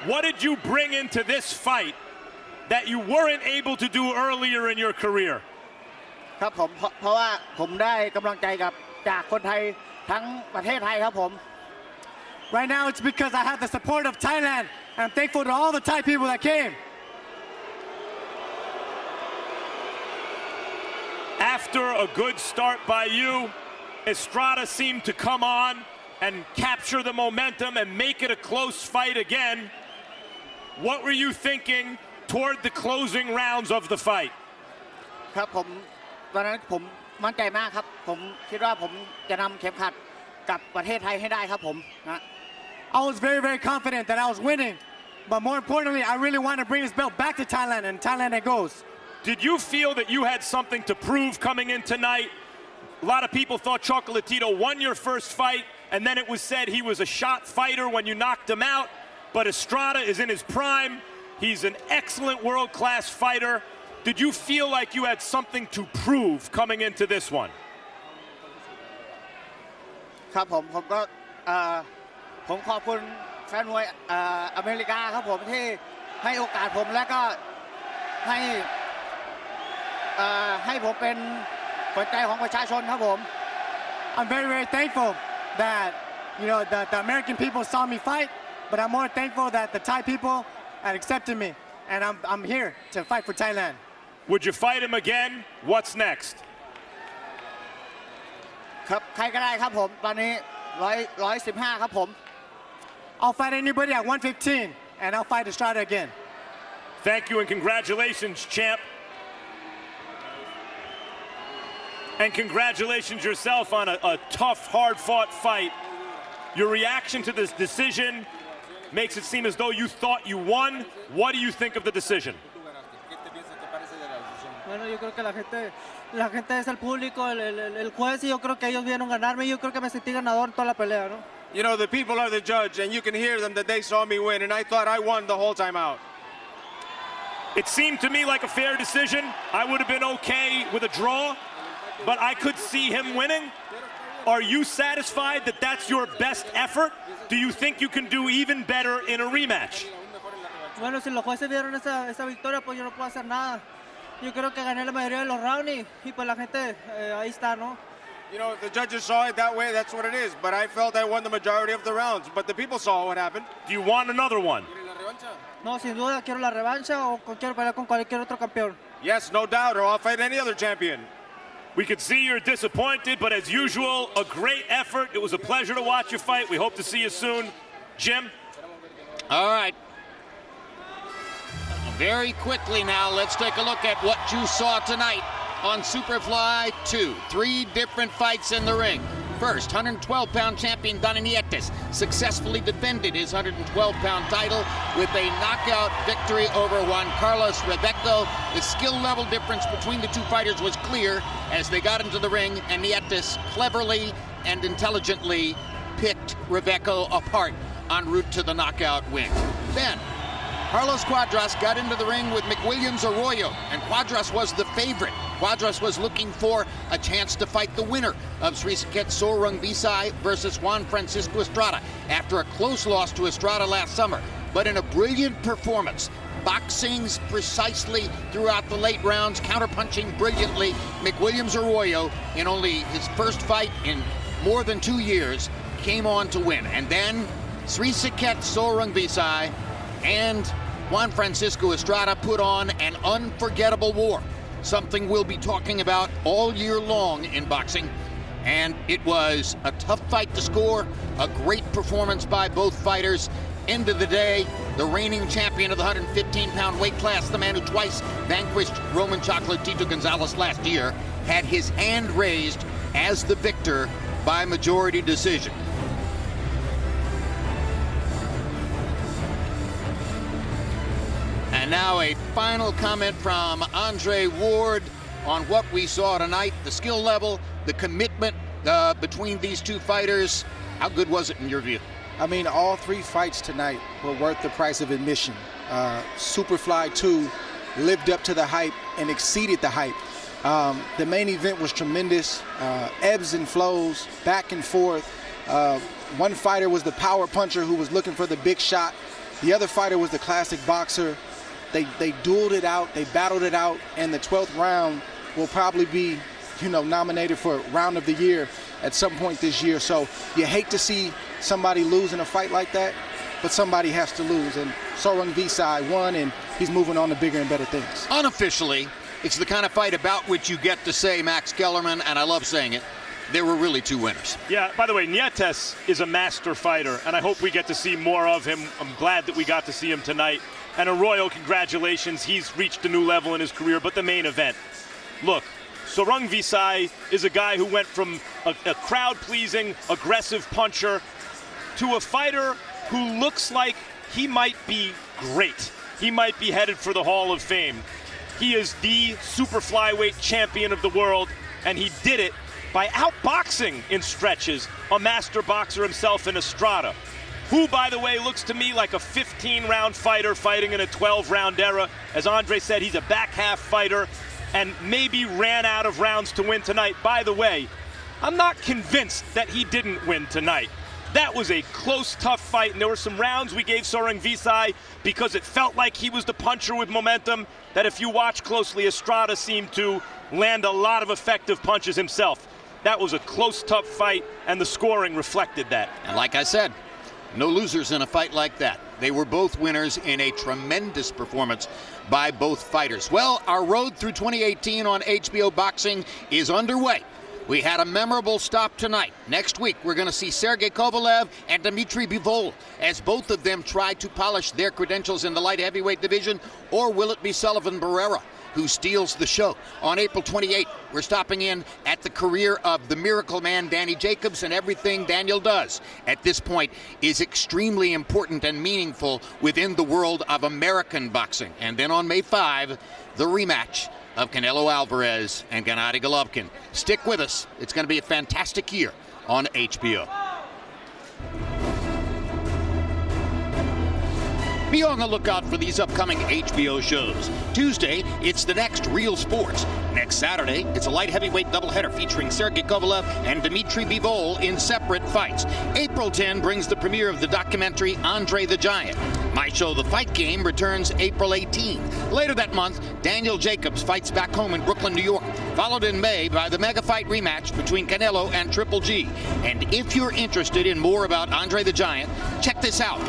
What did you bring into this fight that you weren't able to do earlier in your career? ครับผมเพราะว่าผมได้กำลังใจจากคนไทยทั้งประเทศไทยครับผม Right now it's because I have the support of Thailand, and I'm thankful to all the Thai people that came. After a good start by you, Estrada seemed to come on and capture the momentum and make it a close fight again. What were you thinking toward the closing rounds of the fight? ครับผมตอนนั้นผมมั่นใจมากครับผมคิดว่าผมจะนำเข็มขัดกับประเทศไทยให้ได้ครับผมนะ I was very, very confident that I was winning. But more importantly, I really want to bring this belt back to Thailand, and Thailand it goes. Did you feel that you had something to prove coming in tonight? A lot of people thought Chocolatito won your first fight, and then it was said he was a shot fighter when you knocked him out. But Estrada is in his prime. He's an excellent world-class fighter. Did you feel like you had something to prove coming into this one? ครับผมก็ผมขอบคุณแฟนมวยอเมริกาครับผมที่ให้โอกาสผมและก็ให้ผมเป็นขวัญใจของประชาชนครับผม I'm very, very thankful that the American people saw me fight, but I'm more thankful that the Thai people had accepted me, and I'm here to fight for Thailand. Would you fight him again? What's next? ครับใครก็ได้ครับผมตอนนี้115ครับผม I'll fight anybody at 115, and I'll fight Estrada again. Thank you and congratulations, champ. And congratulations yourself on a tough, hard-fought fight. Your reaction to this decision makes it seem as though you thought you won. What do you think of the decision? Bueno, yo creo que la gente es el público, el juez, y yo creo que ellos vieron ganarme. Yo creo que me sentí ganador en toda la pelea, ¿no? You know, the people are the judge, and you can hear them that they saw me win, and I thought I won the whole time out. It seemed to me like a fair decision. I would have been okay with a draw, but I could see him winning. Are you satisfied that that's your best effort? Do you think you can do even better in a rematch? Bueno, si los jueces vieron esa victoria, pues yo no puedo hacer nada. Yo creo que gané la mayoría de los rounds y pues la gente ahí está, ¿no? You know, the judges saw it that way, that's what it is. But I felt I won the majority of the rounds. But the people saw what happened. Do you want another one? No, sin duda quiero la revancha o quiero pelear con cualquier otro campeón. Yes, no doubt, or I'll fight any other champion. We could see you're disappointed, but as usual, a great effort. It was a pleasure to watch you fight. We hope to see you soon. Jim? All right. Very quickly now, let's take a look at what you saw tonight on Superfly 2. 3 different fights in the ring. First, 112-pound champion Donnie Nietes successfully defended his 112-pound title with a knockout victory over Juan Carlos Rebeco. The skill level difference between the two fighters was clear as they got into the ring, and Nietes cleverly and intelligently picked Rebeco apart en route to the knockout win. Then, Carlos Cuadras got into the ring with McWilliams Arroyo, and Cuadras was the favorite. Cuadras was looking for a chance to fight the winner of Srisaket Rungvisai versus Juan Francisco Estrada after a close loss to Estrada last summer. But in a brilliant performance, boxing precisely throughout the late rounds, counterpunching brilliantly, McWilliams Arroyo, in only his first fight in more than 2 years, came on to win. And then Srisaket Rungvisai and Juan Francisco Estrada put on an unforgettable war, something we'll be talking about all year long in boxing. And it was a tough fight to score, a great performance by both fighters. End of the day, the reigning champion of the 115-pound weight class, the man who twice vanquished Roman Chocolatito Gonzalez last year, had his hand raised as the victor by majority decision. And now a final comment from Andre Ward on what we saw tonight, the skill level, the commitment between these two fighters. How good was it in your view? I mean, all 3 fights tonight were worth the price of admission. Superfly 2 lived up to the hype and exceeded the hype. The main event was tremendous, ebbs and flows, back and forth. One fighter was the power puncher who was looking for the big shot. The other fighter was the classic boxer. They dueled it out, they battled it out, and the 12th round will probably be, nominated for Round of the Year at some point this year. So you hate to see somebody lose in a fight like that, but somebody has to lose. And Rungvisai won, and he's moving on to bigger and better things. Unofficially, it's the kind of fight about which you get to say, Max Kellerman, and I love saying it, there were really 2 winners. Yeah, by the way, Nietes is a master fighter, and I hope we get to see more of him. I'm glad that we got to see him tonight. And Arroyo, congratulations, he's reached a new level in his career. But the main event, look, Rungvisai is a guy who went from a crowd-pleasing, aggressive puncher to a fighter who looks like he might be great. He might be headed for the Hall of Fame. He is the super flyweight champion of the world, and he did it by outboxing in stretches a master boxer himself in Estrada, who, by the way, looks to me like a 15-round fighter fighting in a 12-round era. As Andre said, he's a back half fighter and maybe ran out of rounds to win tonight. By the way, I'm not convinced that he didn't win tonight. That was a close, tough fight, and there were some rounds we gave Rungvisai because it felt like he was the puncher with momentum, that if you watch closely, Estrada seemed to land a lot of effective punches himself. That was a close, tough fight, and the scoring reflected that. And like I said, no losers in a fight like that. They were both winners in a tremendous performance by both fighters. Well, our road through 2018 on HBO Boxing is underway. We had a memorable stop tonight. Next week, we're going to see Sergey Kovalev and Dmitry Bivol as both of them try to polish their credentials in the light heavyweight division, or will it be Sullivan Barrera who steals the show? On April 28th, we're stopping in at the career of the Miracle Man, Danny Jacobs, and everything Daniel does at this point is extremely important and meaningful within the world of American boxing. And then on May 5, the rematch of Canelo Alvarez and Gennady Golovkin. Stick with us. It's going to be a fantastic year on HBO. Be on the lookout for these upcoming HBO shows. Tuesday, it's The Next Real Sports. Next Saturday, it's a light heavyweight doubleheader featuring Sergey Kovalev and Dmitry Bivol in separate fights. April 10 brings the premiere of the documentary Andre the Giant. My show, The Fight Game, returns April 18. Later that month, Daniel Jacobs fights back home in Brooklyn, New York, followed in May by the mega fight rematch between Canelo and Triple G. And if you're interested in more about Andre the Giant, check this out.